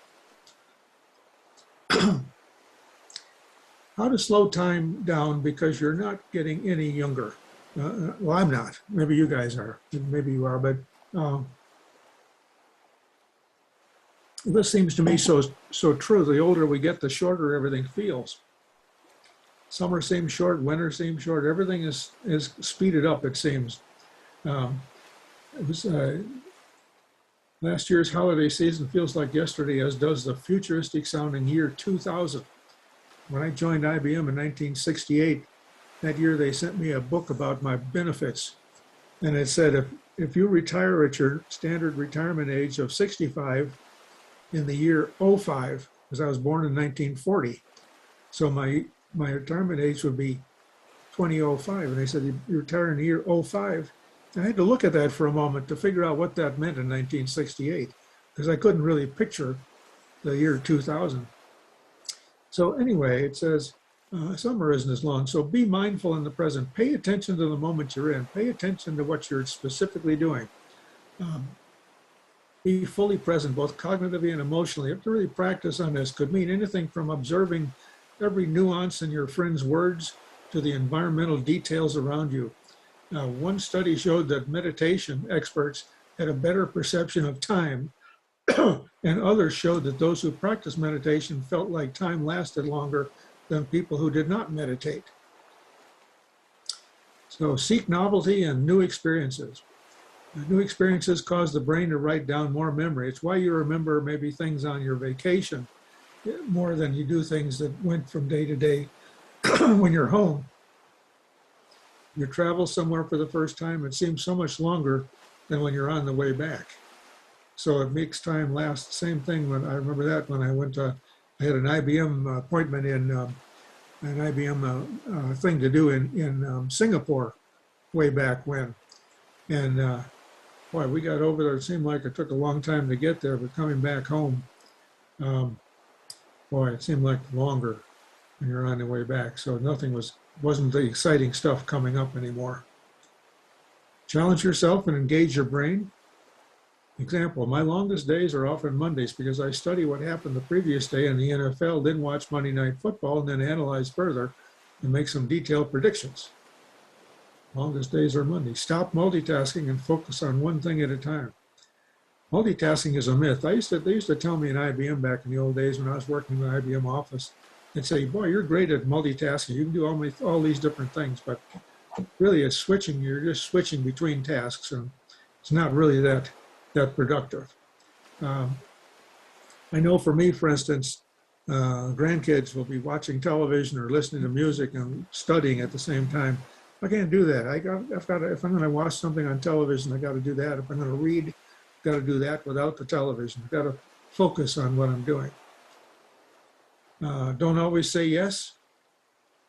How to slow time down because you're not getting any younger. Well, I'm not. Maybe you guys are. Maybe you are, but this seems to me so true. The older we get, the shorter everything feels. Summer seems short, winter seems short. Everything is speeded up, it seems. It was last year's holiday season feels like yesterday, as does the futuristic sounding year 2000. When I joined IBM in 1968, that year they sent me a book about my benefits. And it said, if you retire at your standard retirement age of 65 in the year 05, because I was born in 1940. So my retirement age would be 2005. And they said, you retire in the year 05. I had to look at that for a moment to figure out what that meant in 1968, because I couldn't really picture the year 2000. So anyway, it says, summer isn't as long, so be mindful in the present. Pay attention to the moment you're in. Pay attention to what you're specifically doing. Be fully present, both cognitively and emotionally. You have to really practice on this. Could mean anything from observing every nuance in your friend's words to the environmental details around you. One study showed that meditation experts had a better perception of time, and others showed that those who practiced meditation felt like time lasted longer than people who did not meditate. So seek novelty and new experiences. New experiences cause the brain to write down more memory. It's why you remember maybe things on your vacation more than you do things that went from day to day when you're home. You travel somewhere for the first time, it seems so much longer than when you're on the way back. So it makes time last. Same thing when I remember that when I went to, I had an IBM appointment in an IBM thing to do in Singapore way back when. And boy, we got over there. It seemed like it took a long time to get there, but coming back home, boy, it seemed like longer when you're on the way back. So nothing wasn't the exciting stuff coming up anymore. Challenge yourself and engage your brain. Example, my longest days are often Mondays because I study what happened the previous day in the NFL, then watch Monday Night Football, and then analyze further and make some detailed predictions. Longest days are Mondays. Stop multitasking and focus on one thing at a time. Multitasking is a myth. They used to tell me in IBM back in the old days when I was working in the IBM office, they'd say, boy, you're great at multitasking. You can do all these different things, but really it's switching. You're just switching between tasks, and it's not really that productive. I know for me, for instance, grandkids will be watching television or listening to music and studying at the same time. I can't do that. If I'm going to watch something on television, I got to do that. If I'm going to read, I've got to do that without the television. I've got to focus on what I'm doing. Don't always say yes.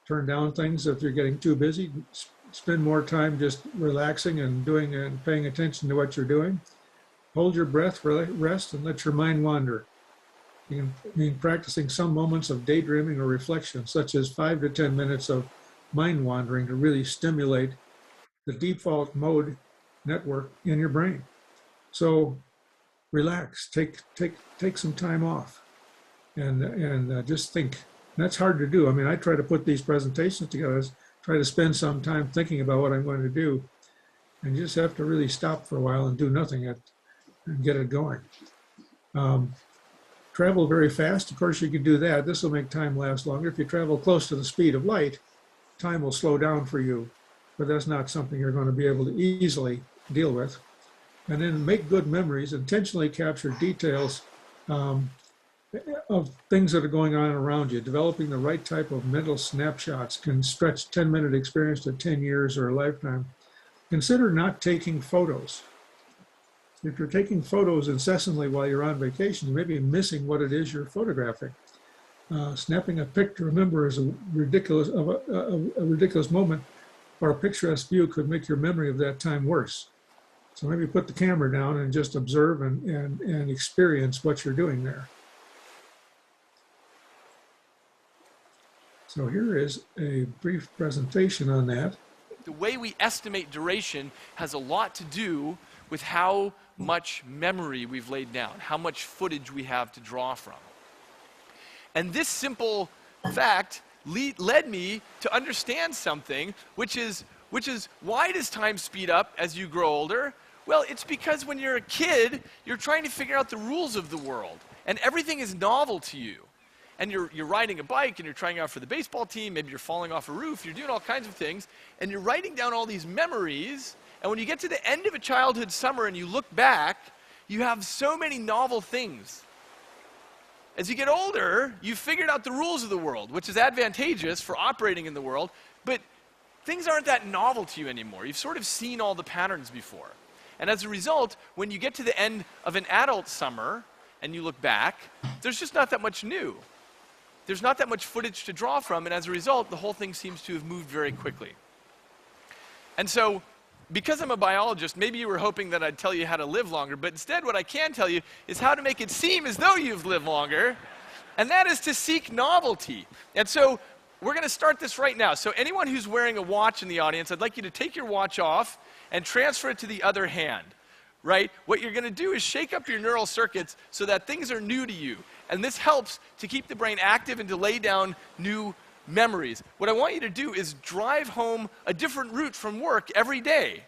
turn down things if you're getting too busy. Spend more time just relaxing and doing and paying attention to what you're doing. Hold your breath, rest, and let your mind wander. You can mean practicing some moments of daydreaming or reflection, such as 5 to 10 minutes of mind wandering to really stimulate the default mode network in your brain. So relax, take some time off, and just think. And that's hard to do. I mean, I try to put these presentations together, try to spend some time thinking about what I'm going to do, and you just have to really stop for a while and do nothing and get it going. Travel very fast. Of course, you can do that. This will make time last longer. If you travel close to the speed of light, time will slow down for you, but that's not something you're going to be able to easily deal with. And then make good memories, intentionally capture details of things that are going on around you. Developing the right type of mental snapshots can stretch 10-minute experience to 10 years or a lifetime. Consider not taking photos. If you're taking photos incessantly while you're on vacation, you may be missing what it is you're photographing. Snapping a picture, remember, is a ridiculous moment, or a picturesque view could make your memory of that time worse. So maybe put the camera down and just observe and experience what you're doing there. So here is a brief presentation on that. The way we estimate duration has a lot to do with how much memory we've laid down, how much footage we have to draw from. And this simple fact led me to understand something, which is why does time speed up as you grow older? Well, it's because when you're a kid, you're trying to figure out the rules of the world, and everything is novel to you. And you're riding a bike, and you're trying out for the baseball team, maybe you're falling off a roof, you're doing all kinds of things, and you're writing down all these memories, and when you get to the end of a childhood summer and you look back, you have so many novel things. As you get older, you've figured out the rules of the world, which is advantageous for operating in the world, but things aren't that novel to you anymore. You've sort of seen all the patterns before. And as a result, when you get to the end of an adult summer and you look back, there's just not that much new. There's not that much footage to draw from, and as a result, the whole thing seems to have moved very quickly. And so, because I'm a biologist, maybe you were hoping that I'd tell you how to live longer, but instead what I can tell you is how to make it seem as though you've lived longer, and that is to seek novelty. And so, we're going to start this right now. So anyone who's wearing a watch in the audience, I'd like you to take your watch off and transfer it to the other hand, right? What you're going to do is shake up your neural circuits so that things are new to you. And this helps to keep the brain active and to lay down new memories. What I want you to do is drive home a different route from work every day.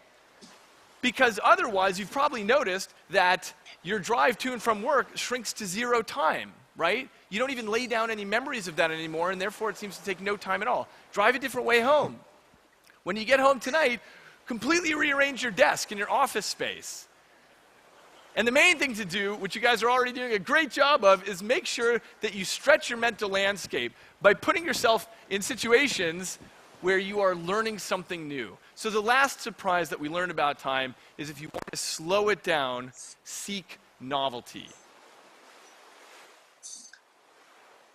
Because otherwise, you've probably noticed that your drive to and from work shrinks to 0 time, right? You don't even lay down any memories of that anymore, and therefore it seems to take no time at all. Drive a different way home. When you get home tonight, completely rearrange your desk in your office space. And the main thing to do, which you guys are already doing a great job of, is make sure that you stretch your mental landscape by putting yourself in situations where you are learning something new. So the last surprise that we learned about time is if you want to slow it down, seek novelty.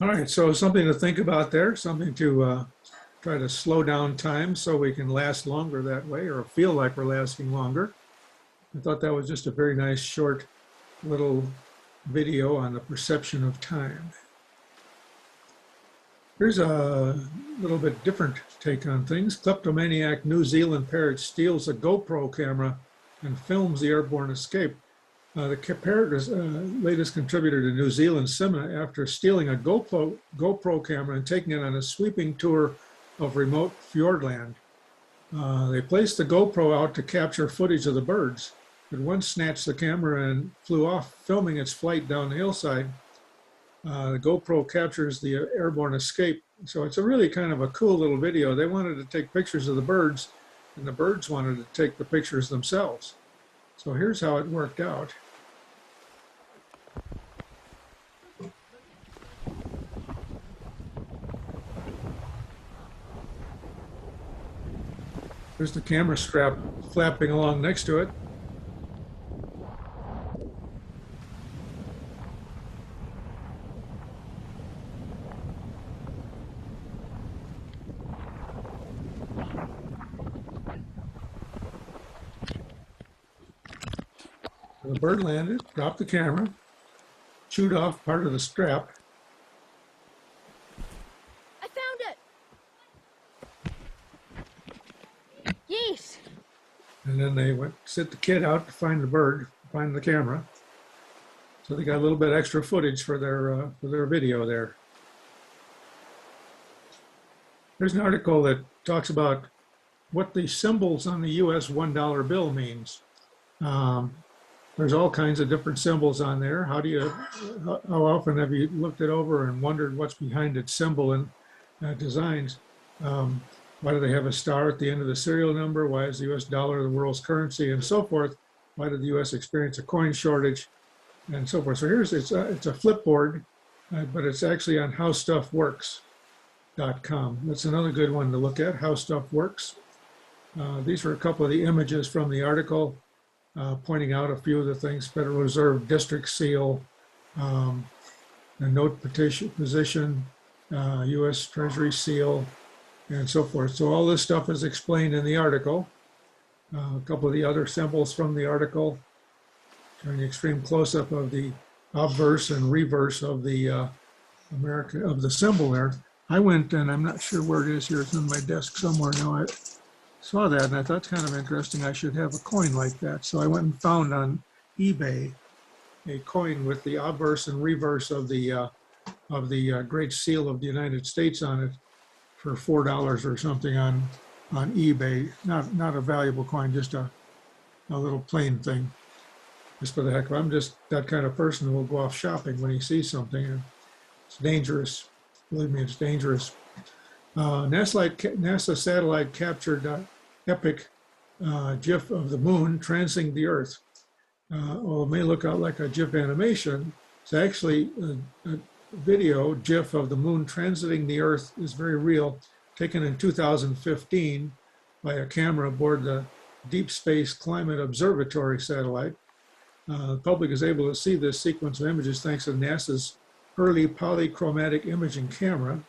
All right, so something to think about there, something to try to slow down time so we can last longer that way, or feel like we're lasting longer. I thought that was just a very nice short little video on the perception of time. Here's a little bit different take on things. Kleptomaniac New Zealand parrot steals a GoPro camera and films the airborne escape. The parrot is latest contributor to New Zealand cinema after stealing a GoPro camera and taking it on a sweeping tour of remote Fiordland. They placed the GoPro out to capture footage of the birds. But one snatched the camera and flew off, filming its flight down the hillside. The GoPro captures the airborne escape. So it's a really kind of a cool little video. They wanted to take pictures of the birds, and the birds wanted to take the pictures themselves. So here's how it worked out. There's the camera strap flapping along next to it. the bird landed, dropped the camera, chewed off part of the strap. I found it! Geese! And then they went, sent the kid out to find the bird, find the camera. So they got a little bit extra footage for their video there. There's an article that talks about what the symbols on the US $1 bill means. There's all kinds of different symbols on there. How often have you looked it over and wondered what's behind its symbol and designs? Why do they have a star at the end of the serial number? Why is the US dollar the world's currency, and so forth? Why did the US experience a coin shortage, and so forth? So it's a flipboard, but it's actually on howstuffworks.com. That's another good one to look at, How Stuff Works. These are a couple of the images from the article, pointing out a few of the things: Federal Reserve District Seal, the note position, US Treasury Seal, and so forth. So all this stuff is explained in the article. A couple of the other symbols from the article, showing the extreme close-up of the obverse and reverse of the symbol there. I went, and I'm not sure where it is here. It's on my desk somewhere now. I saw that, and I thought it's kind of interesting. I should have a coin like that. So I went and found on eBay a coin with the obverse and reverse of the Great Seal of the United States on it for $4 or something on eBay. Not a valuable coin, just a little plain thing, just for the heck of it. I'm just that kind of person who will go off shopping when he sees something, and it's dangerous. Believe me, it's dangerous. NASA satellite captured epic GIF of the moon transiting the Earth. Well, it may look out like a GIF animation. It's actually a video GIF of the moon transiting the Earth. Is very real, taken in 2015 by a camera aboard the Deep Space Climate Observatory satellite. The public is able to see this sequence of images thanks to NASA's early polychromatic imaging camera,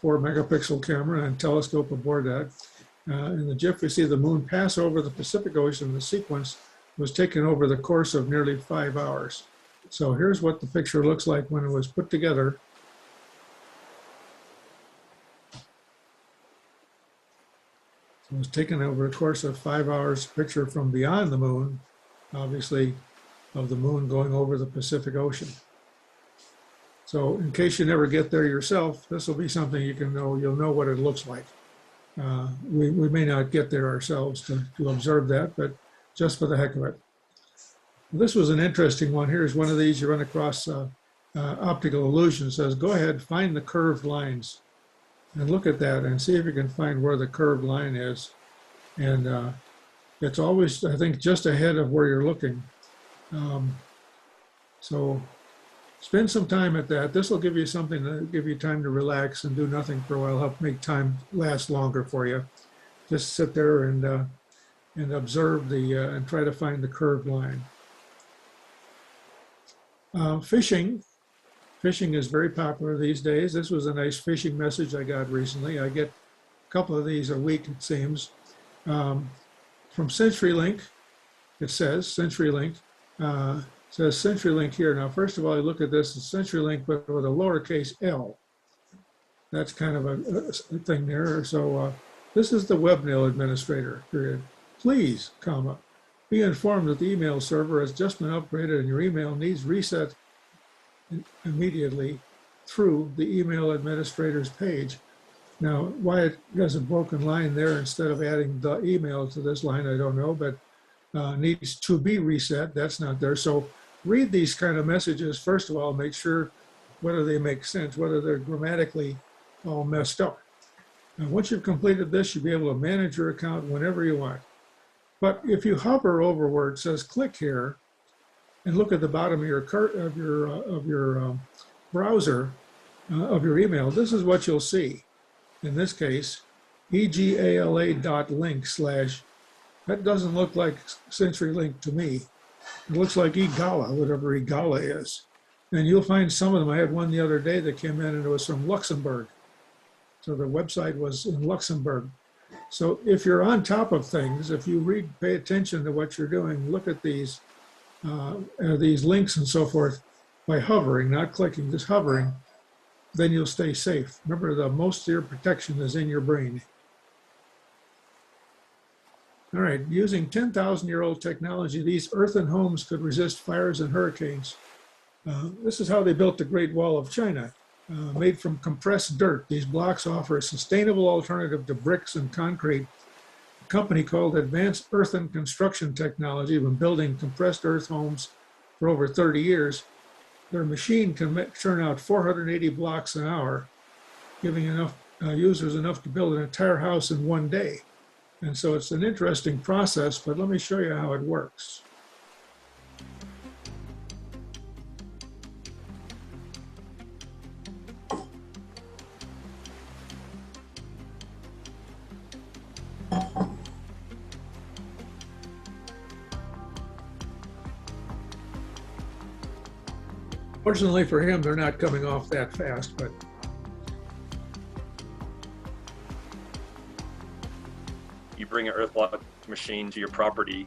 4-megapixel camera and telescope aboard that. In the GIF, we see the moon pass over the Pacific Ocean. The sequence was taken over the course of nearly 5 hours. So here's what the picture looks like when it was put together. It was taken over the course of 5 hours, picture from beyond the moon, obviously, of the moon going over the Pacific Ocean. So in case you never get there yourself, this will be something you can know. You'll know what it looks like. We may not get there ourselves to observe that, but just for the heck of it. This was an interesting one. Here's one of these. You run across optical illusion. It says, go ahead, find the curved lines. And look at that and see if you can find where the curved line is. And it's always, I think, just ahead of where you're looking. So spend some time at that. This will give you something to give you time to relax and do nothing for a while, help make time last longer for you. Just sit there and observe and try to find the curved line. Fishing is very popular these days. This was a nice fishing message I got recently. I get a couple of these a week, it seems. From CenturyLink, it says, CenturyLink here. Now, first of all, you look at this, it's CenturyLink, but with a lowercase l. That's kind of a thing there. So this is the webmail administrator, period. Please, comma, be informed that the email server has just been upgraded and your email needs reset immediately through the email administrator's page. Now, why it has a broken line there instead of adding the email to this line, I don't know, but needs to be reset. That's not there. So read these kind of messages. First of all, make sure whether they make sense, whether they're grammatically all messed up. And once you've completed this, you'll be able to manage your account whenever you want. But if you hover over where it says click here and look at the bottom of your browser, of your email, this is what you'll see. In this case, egala.link/, that doesn't look like CenturyLink to me. It looks like Egala, whatever Egala is. And you'll find some of them. I had one the other day that came in and it was from Luxembourg. So the website was in Luxembourg. So if you're on top of things, if you pay attention to what you're doing, look at these these links and so forth by hovering, not clicking, just hovering, then you'll stay safe. Remember, the most of your protection is in your brain. All right, using 10,000-year-old technology, these earthen homes could resist fires and hurricanes. This is how they built the Great Wall of China. Made from compressed dirt, these blocks offer a sustainable alternative to bricks and concrete. A company called Advanced Earthen Construction Technology has been building compressed earth homes for over 30 years. Their machine can churn out 480 blocks an hour, giving enough users enough to build an entire house in one day. And so it's an interesting process, but let me show you how it works. Fortunately for him, they're not coming off that fast, but you bring an earth block machine to your property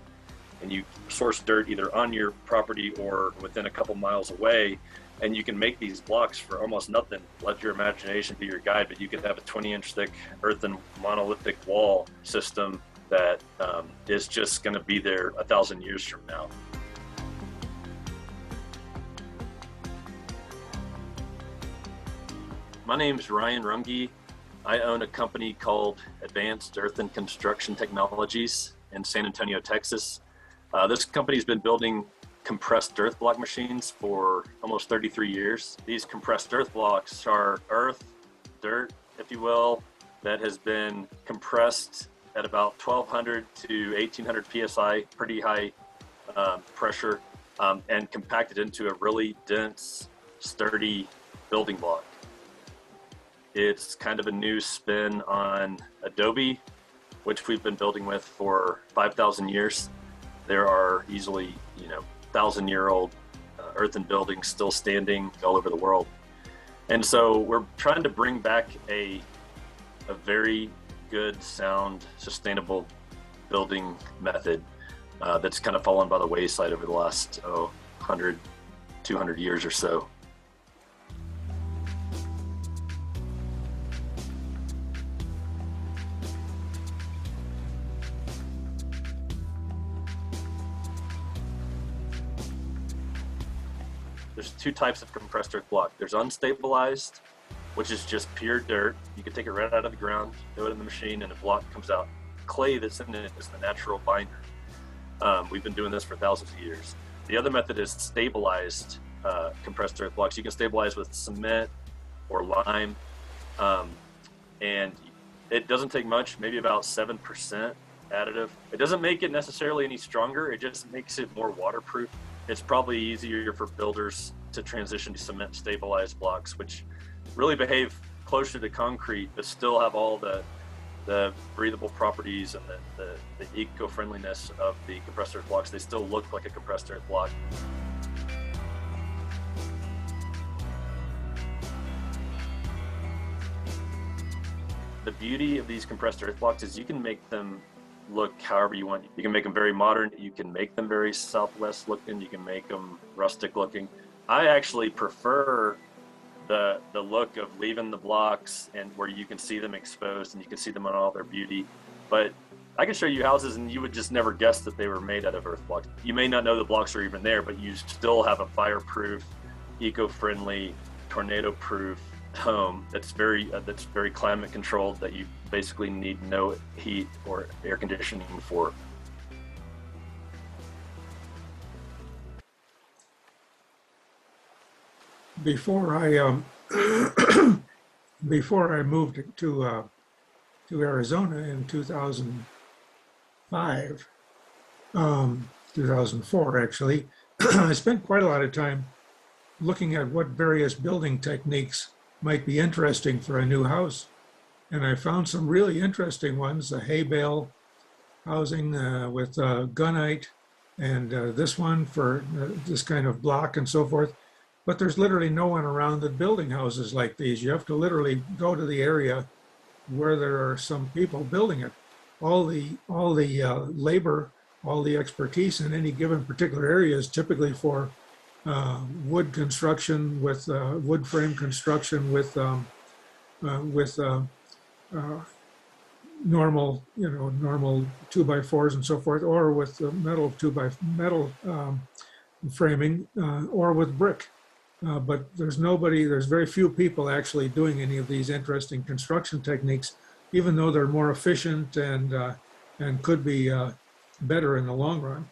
and you source dirt either on your property or within a couple miles away, and you can make these blocks for almost nothing. Let your imagination be your guide, but you could have a 20-inch thick earthen monolithic wall system that is just going to be there 1,000 years from now. My name's Ryan Runge. I own a company called Advanced Earthen Construction Technologies in San Antonio, Texas. This company's been building compressed earth block machines for almost 33 years. These compressed earth blocks are earth, dirt, if you will, that has been compressed at about 1,200 to 1,800 PSI, pretty high pressure, and compacted into a really dense, sturdy building block. It's kind of a new spin on Adobe, which we've been building with for 5,000 years. There are easily, 1,000-year-old earthen buildings still standing all over the world. And so we're trying to bring back a very good, sound, sustainable building method that's kind of fallen by the wayside over the last 100, 200 years or so. There's two types of compressed earth block. There's unstabilized, which is just pure dirt. You can take it right out of the ground, throw it in the machine, and a block comes out. Clay that's in it is the natural binder. We've been doing this for thousands of years. The other method is stabilized compressed earth blocks. You can stabilize with cement or lime, and it doesn't take much, maybe about 7% additive. It doesn't make it necessarily any stronger. It just makes it more waterproof. It's probably easier for builders to transition to cement stabilized blocks, which really behave closer to concrete, but still have all the breathable properties and the eco-friendliness of the compressed earth blocks. They still look like a compressed earth block. The beauty of these compressed earth blocks is you can make them look however you want. You can make them very modern, you can make them very Southwest looking, you can make them rustic looking. I actually prefer the look of leaving the blocks and where you can see them exposed and you can see them in all their beauty. But I can show you houses and you would just never guess that they were made out of earth blocks. You may not know the blocks are even there, but you still have a fireproof, eco-friendly, tornado-proof home that's very climate controlled, that you basically need no heat or air conditioning for. Before I moved to Arizona in 2005, 2004 actually, I spent quite a lot of time looking at what various building techniques might be interesting for a new house. And I found some really interesting ones, the hay bale housing with gunite, and this one for this kind of block and so forth. But there's literally no one around that building houses like these. You have to literally go to the area where there are some people building it. All the labor, all the expertise in any given particular area is typically for wood construction with wood frame construction with normal, normal 2x4s and so forth, or with metal metal framing, or with brick. But there's very few people actually doing any of these interesting construction techniques, even though they're more efficient and could be better in the long run.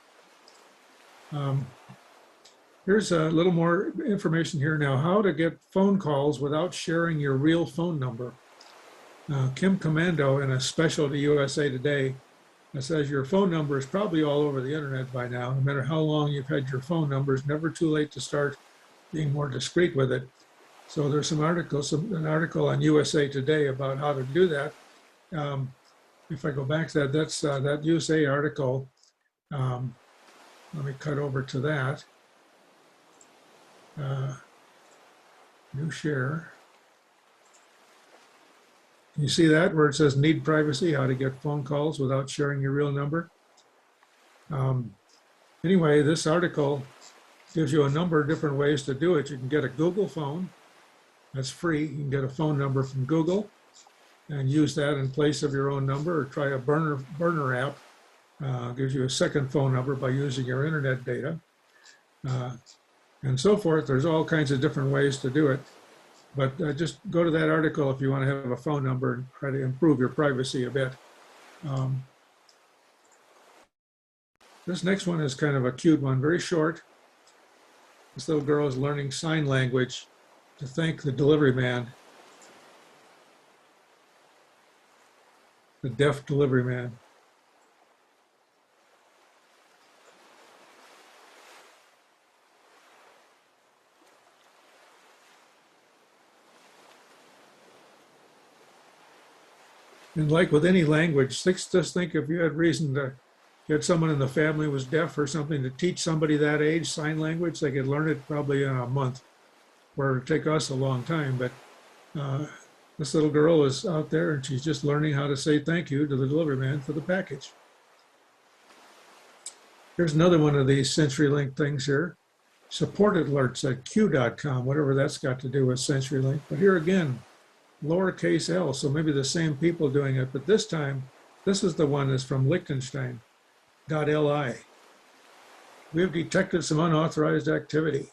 Here's a little more information here now, how to get phone calls without sharing your real phone number. Kim Commando in a special to USA Today says your phone number is probably all over the internet by now. No matter how long you've had your phone number, it's never too late to start being more discreet with it. So there's an article on USA Today about how to do that. If I go back to that, that's that USA article. Let me cut over to that. New share. You see that where it says need privacy, how to get phone calls without sharing your real number? Anyway, this article gives you a number of different ways to do it. You can get a Google phone, that's free. You can get a phone number from Google and use that in place of your own number, or try a burner app. Gives you a second phone number by using your internet data. And so forth. There's all kinds of different ways to do it. But just go to that article if you want to have a phone number and try to improve your privacy a bit. This next one is kind of a cute one, very short. This little girl is learning sign language to thank the delivery man, the deaf delivery man. And like with any language, just think if you had reason to get someone in the family was deaf or something, to teach somebody that age sign language, they could learn it probably in a month, where it would take us a long time. But this little girl is out there and she's just learning how to say thank you to the delivery man for the package. Here's another one of these CenturyLink things here. Support alerts at q.com, whatever that's got to do with CenturyLink. But here again, lowercase l, so maybe the same people doing it, but this time, this is the one that's from Liechtenstein.li. We have detected some unauthorized activity,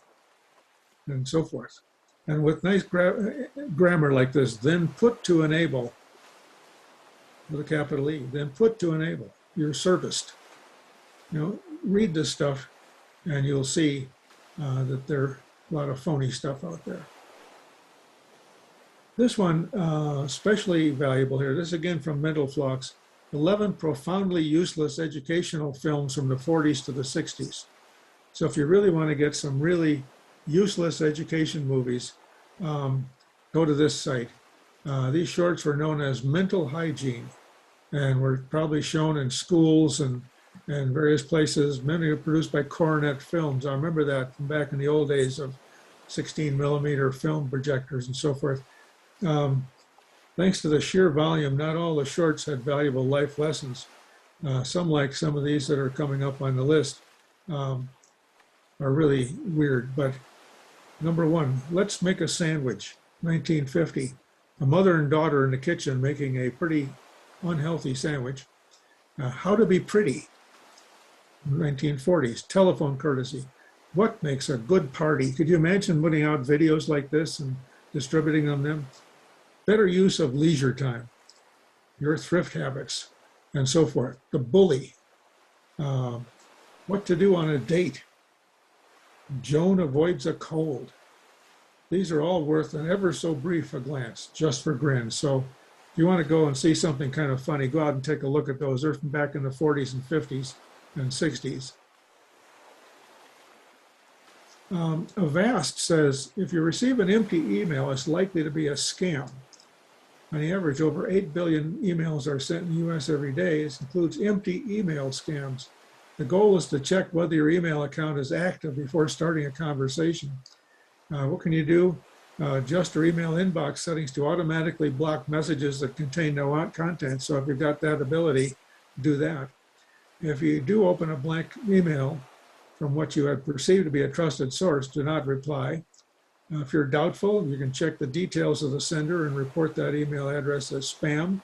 and so forth. And with nice grammar like this, then put to enable, with a capital E, then put to enable, you're serviced. Read this stuff, and you'll see that there are a lot of phony stuff out there. This one, especially valuable here. This again from Mental Flux, 11 profoundly useless educational films from the 40s to the 60s. So if you really want to get some really useless education movies, go to this site. These shorts were known as Mental Hygiene and were probably shown in schools and various places. Many are produced by Coronet Films. I remember that from back in the old days of 16mm film projectors and so forth. Thanks to the sheer volume, not all the shorts had valuable life lessons. Some, like some of these that are coming up on the list, are really weird. But number one, let's make a sandwich, 1950. A mother and daughter in the kitchen making a pretty unhealthy sandwich. How to be pretty, 1940s, telephone courtesy. What makes a good party? Could you imagine putting out videos like this and distributing them? Better use of leisure time, your thrift habits, and so forth. The bully, what to do on a date. Joan avoids a cold. These are all worth an ever so brief a glance, just for grins. So if you want to go and see something kind of funny, go out and take a look at those. They're from back in the 40s and 50s and 60s. Avast says, if you receive an empty email, it's likely to be a scam. On the average, over 8 billion emails are sent in the US every day. This includes empty email scams. The goal is to check whether your email account is active before starting a conversation. What can you do? Adjust your email inbox settings to automatically block messages that contain no content. So if you've got that ability, do that. If you do open a blank email from what you had perceived to be a trusted source, do not reply. If you're doubtful, you can check the details of the sender and report that email address as spam.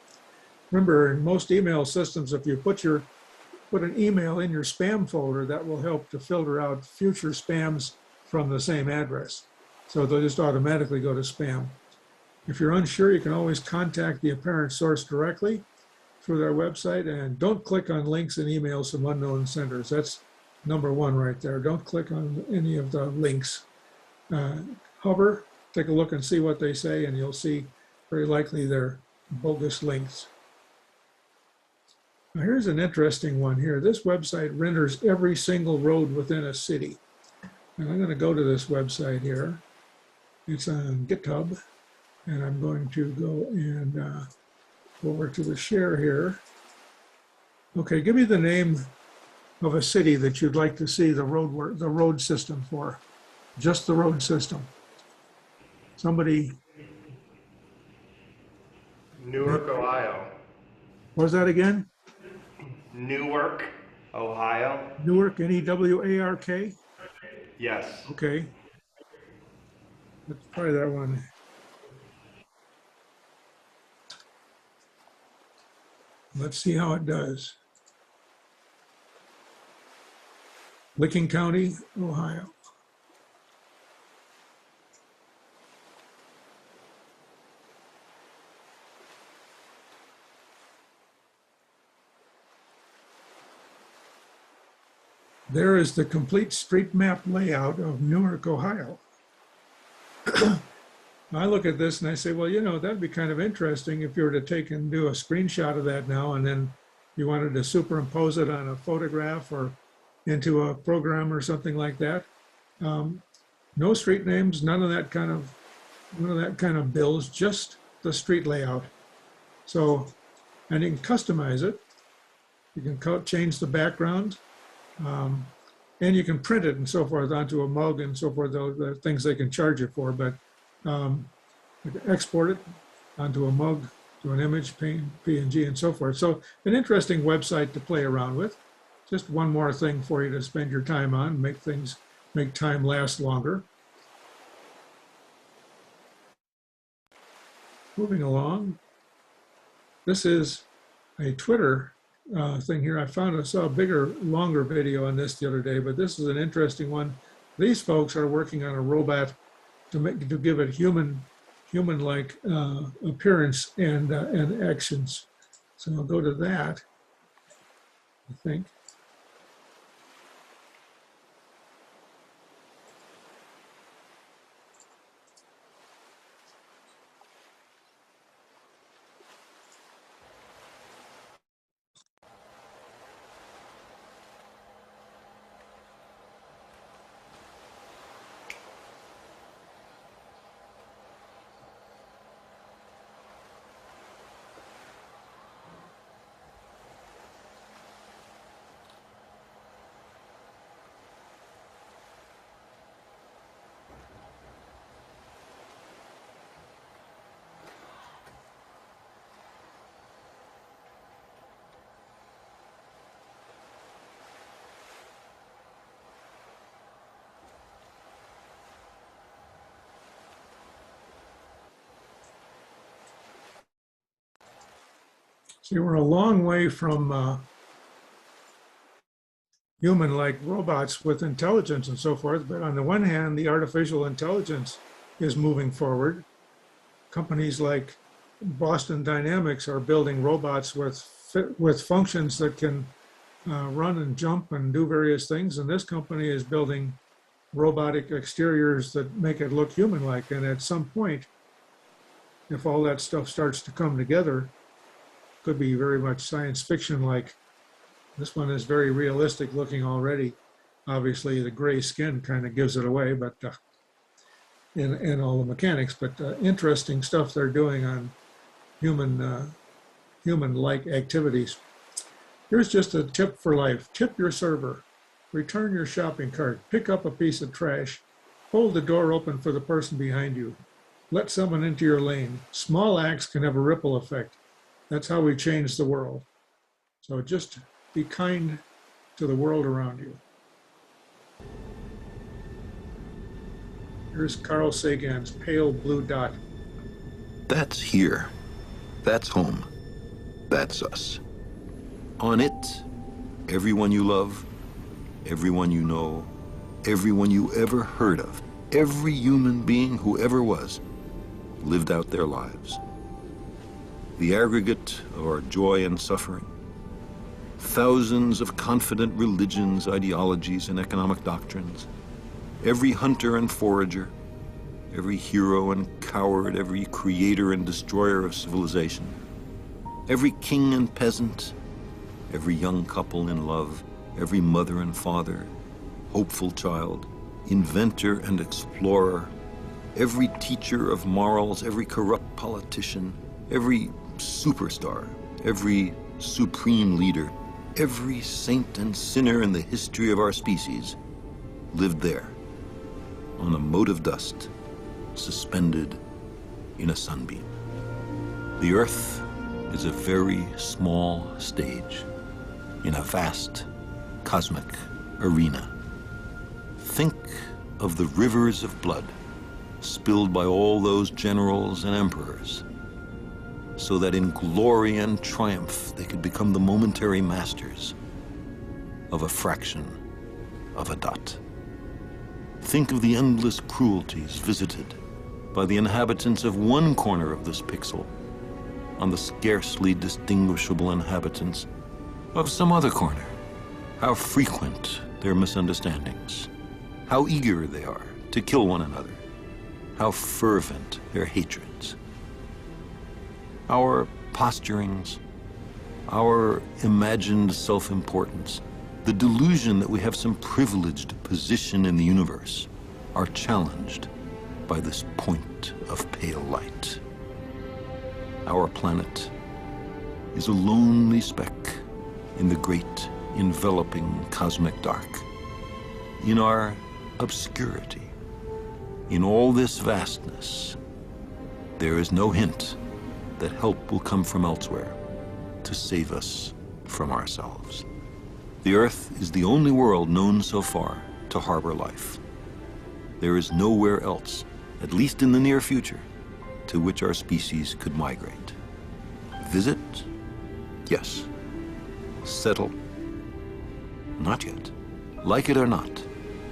Remember, in most email systems, if you put an email in your spam folder, that will help to filter out future spams from the same address. So they'll just automatically go to spam. If you're unsure, you can always contact the apparent source directly through their website, and don't click on links in emails from unknown senders. That's number one right there. Don't click on any of the links. Hover, take a look and see what they say, and you'll see very likely they're bogus links. Now here's an interesting one here. This website renders every single road within a city. And I'm going to go to this website here. It's on GitHub, and I'm going to go and go over to the share here. Okay, give me the name of a city that you'd like to see the road system for. Just the road system. Somebody. Newark, Ohio. What was that again? Newark, Ohio. Newark, N-E-W-A-R-K? Yes. Okay. Let's try that one. Let's see how it does. Licking County, Ohio. There is the complete street map layout of Newark, Ohio. I look at this and I say, well, you know, that'd be kind of interesting if you were to take and do a screenshot of that now, and then you wanted to superimpose it on a photograph or into a program or something like that. No street names, none of that kind of bills, just the street layout. So, and you can customize it. You can change the background. And you can print it and so forth onto a mug and so forth, the things they can charge you for, but you can export it onto a mug, to an image, PNG and so forth. So an interesting website to play around with. Just one more thing for you to spend your time on, make time last longer. Moving along, this is a Twitter thing here. I saw a bigger, longer video on this the other day, but this is an interesting one. These folks are working on a robot to give it human-like appearance and actions. So I'll go to that, I think. See, we're a long way from human-like robots with intelligence and so forth, but on the one hand, the artificial intelligence is moving forward. Companies like Boston Dynamics are building robots with functions that can run and jump and do various things, and this company is building robotic exteriors that make it look human-like. And at some point, if all that stuff starts to come together, could be very much science fiction like. This one is very realistic looking already. Obviously the gray skin kind of gives it away, but in all the mechanics, but interesting stuff they're doing on human-like activities. Here's just a tip for life. Tip your server, return your shopping cart, pick up a piece of trash, hold the door open for the person behind you, let someone into your lane. Small acts can have a ripple effect. That's how we change the world. So just be kind to the world around you. Here's Carl Sagan's Pale Blue Dot. That's here. That's home. That's us. On it, everyone you love, everyone you know, everyone you ever heard of, every human being who ever was, lived out their lives. The aggregate of our joy and suffering, thousands of confident religions, ideologies, and economic doctrines, every hunter and forager, every hero and coward, every creator and destroyer of civilization, every king and peasant, every young couple in love, every mother and father, hopeful child, inventor and explorer, every teacher of morals, every corrupt politician, every superstar, every supreme leader, every saint and sinner in the history of our species lived there, on a mote of dust, suspended in a sunbeam. The Earth is a very small stage in a vast cosmic arena. Think of the rivers of blood spilled by all those generals and emperors, so that in glory and triumph they could become the momentary masters of a fraction of a dot. Think of the endless cruelties visited by the inhabitants of one corner of this pixel on the scarcely distinguishable inhabitants of some other corner. How frequent their misunderstandings, how eager they are to kill one another, how fervent their hatreds. Our posturings, our imagined self-importance, the delusion that we have some privileged position in the universe are challenged by this point of pale light. Our planet is a lonely speck in the great enveloping cosmic dark. In our obscurity, in all this vastness, there is no hint that help will come from elsewhere to save us from ourselves. The Earth is the only world known so far to harbor life. There is nowhere else, at least in the near future, to which our species could migrate. Visit? Yes. Settle? Not yet. Like it or not,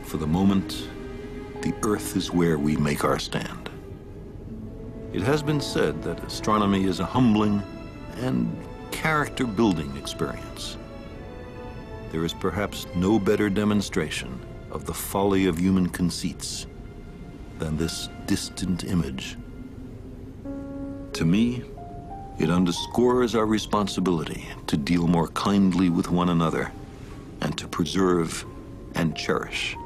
for the moment, the Earth is where we make our stand. It has been said that astronomy is a humbling and character-building experience. There is perhaps no better demonstration of the folly of human conceits than this distant image. To me, it underscores our responsibility to deal more kindly with one another and to preserve and cherish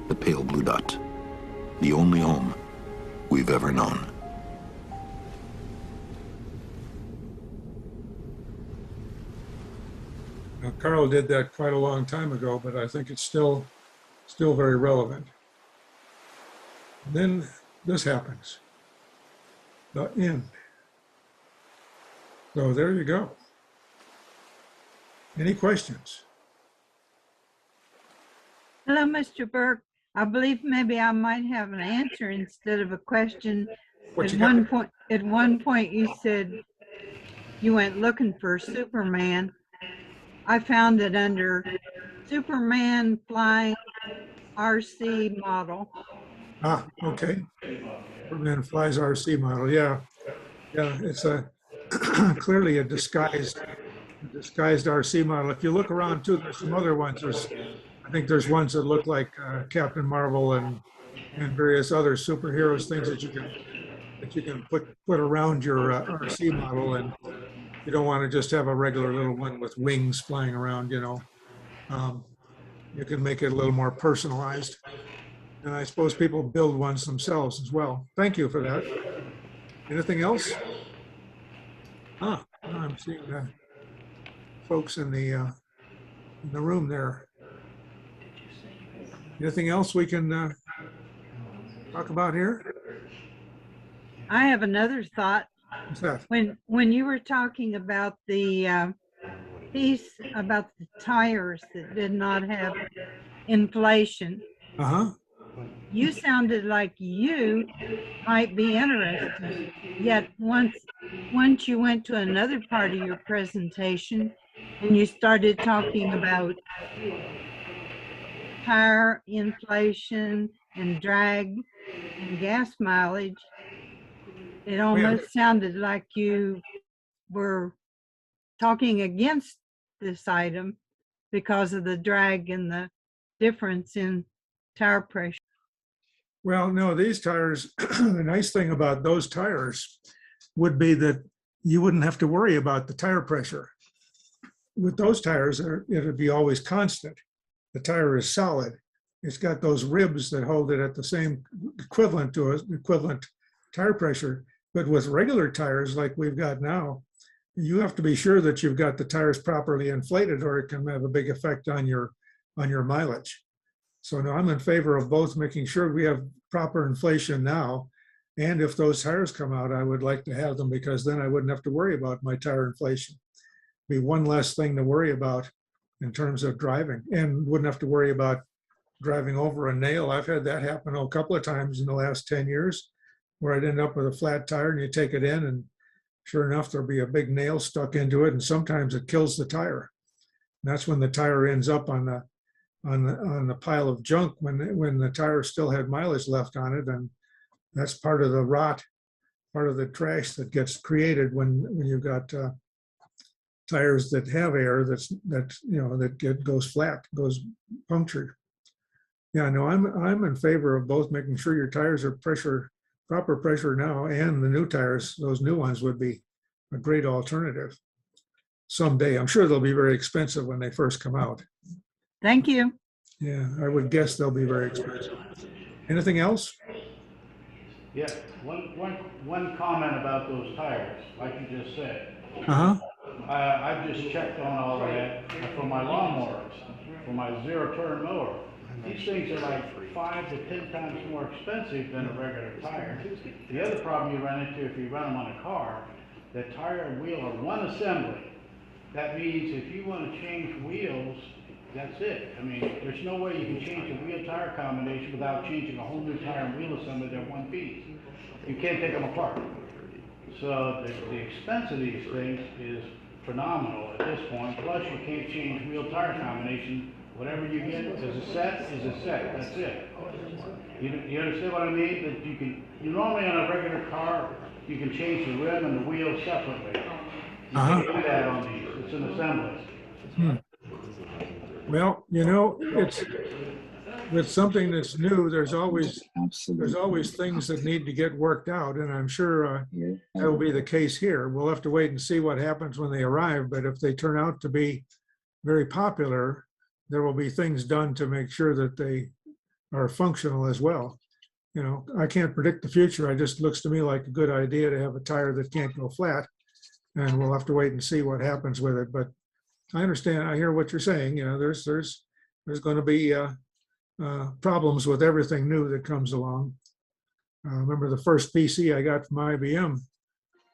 the pale blue dot, the only home we've ever known. Now, Carl did that quite a long time ago, but I think it's still very relevant. Then this happens, the end. So there you go. Any questions? Hello, Mr. Burke. I believe maybe I might have an answer instead of a question. At one point you said you went looking for Superman. I found it under Superman Flying RC model. Ah, okay. Superman Flies RC model, yeah. Yeah, it's a clearly a disguised RC model. If you look around too, there's some other ones. I think there's ones that look like Captain Marvel and various other superheroes, things that you can put around your RC model, and you don't want to just have a regular little one with wings flying around, you know. You can make it a little more personalized. And I suppose people build ones themselves as well. Thank you for that. Anything else? I'm seeing folks in the room there. Anything else we can talk about here? I have another thought. What's that? When you were talking about the piece about the tires that did not have inflation. Uh-huh. You sounded like you might be interested. Yet once you went to another part of your presentation and you started talking about tire inflation and drag and gas mileage, it almost sounded like you were talking against this item because of the drag and the difference in tire pressure. Well, no, these tires, the nice thing about those tires would be that you wouldn't have to worry about the tire pressure. With those tires, it'd be always constant. The tire is solid. It's got those ribs that hold it at the same equivalent to an equivalent tire pressure. But with regular tires like we've got now, you have to be sure that you've got the tires properly inflated, or it can have a big effect on your mileage. So no, I'm in favor of both making sure we have proper inflation now. And if those tires come out, I would like to have them, because then I wouldn't have to worry about my tire inflation. Be one less thing to worry about in terms of driving, and wouldn't have to worry about driving over a nail. I've had that happen a couple of times in the last 10 years where I'd end up with a flat tire and you take it in and sure enough, there'll be a big nail stuck into it, and sometimes it kills the tire. And that's when the tire ends up on the pile of junk when the tire still had mileage left on it, and that's part of the rot, part of the trash that gets created when you've got tires that have air that goes flat, goes punctured. Yeah, no, I'm in favor of both, making sure your tires are proper pressure now, and the new tires, those new ones would be a great alternative someday. I'm sure they'll be very expensive when they first come out. Thank you. Yeah, I would guess they'll be very expensive. Anything else? Yeah, one comment about those tires, like you just said. Uh-huh. I've just checked on all of that for my lawnmowers, for my zero-turn mower. These things are like 5 to 10 times more expensive than a regular tire. The other problem you run into if you run them on a car, the tire and wheel are one assembly. That means if you want to change wheels, that's it. I mean, there's no way you can change a wheel tire combination without changing a whole new tire and wheel assembly. They're one piece. You can't take them apart. So the expense of these things is phenomenal at this point. Plus, you can't change wheel tire combination. Whatever you get as a set is a set. That's it. You understand what I mean? That you normally on a regular car, you can change the rim and the wheel separately. You can't do that on these. It's an assembly. Well, it's with something that's new, there's always things that need to get worked out, and I'm sure that will be the case here. We'll have to wait and see what happens when they arrive, but if they turn out to be very popular, there will be things done to make sure that they are functional as well. I can't predict the future. It just looks to me like a good idea to have a tire that can't go flat, and we'll have to wait and see what happens with it. But I understand. I hear what you're saying. There's going to be problems with everything new that comes along. Remember the first PC I got from IBM?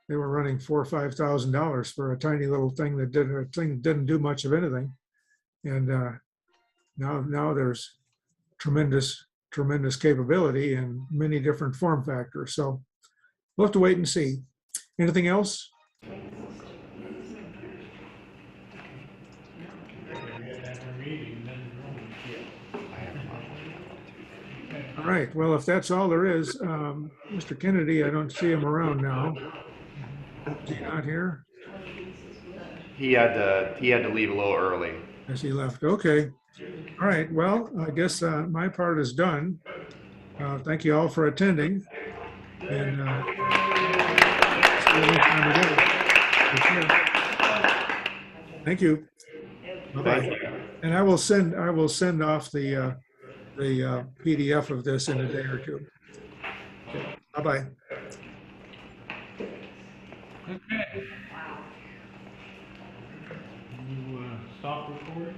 They were running $4,000 or $5,000 for a tiny little thing that didn't do much of anything. And now there's tremendous capability and many different form factors. So we'll have to wait and see. Anything else? All right. Well, if that's all there is, Mr. Kennedy, I don't see him around now. Is he not here? He had to leave a little early. As he left. Okay. All right. Well, I guess my part is done. Thank you all for attending. And thank you. Bye-bye. And I will send off the PDF of this in a day or two. Okay. Bye-bye. Okay. You stop recording?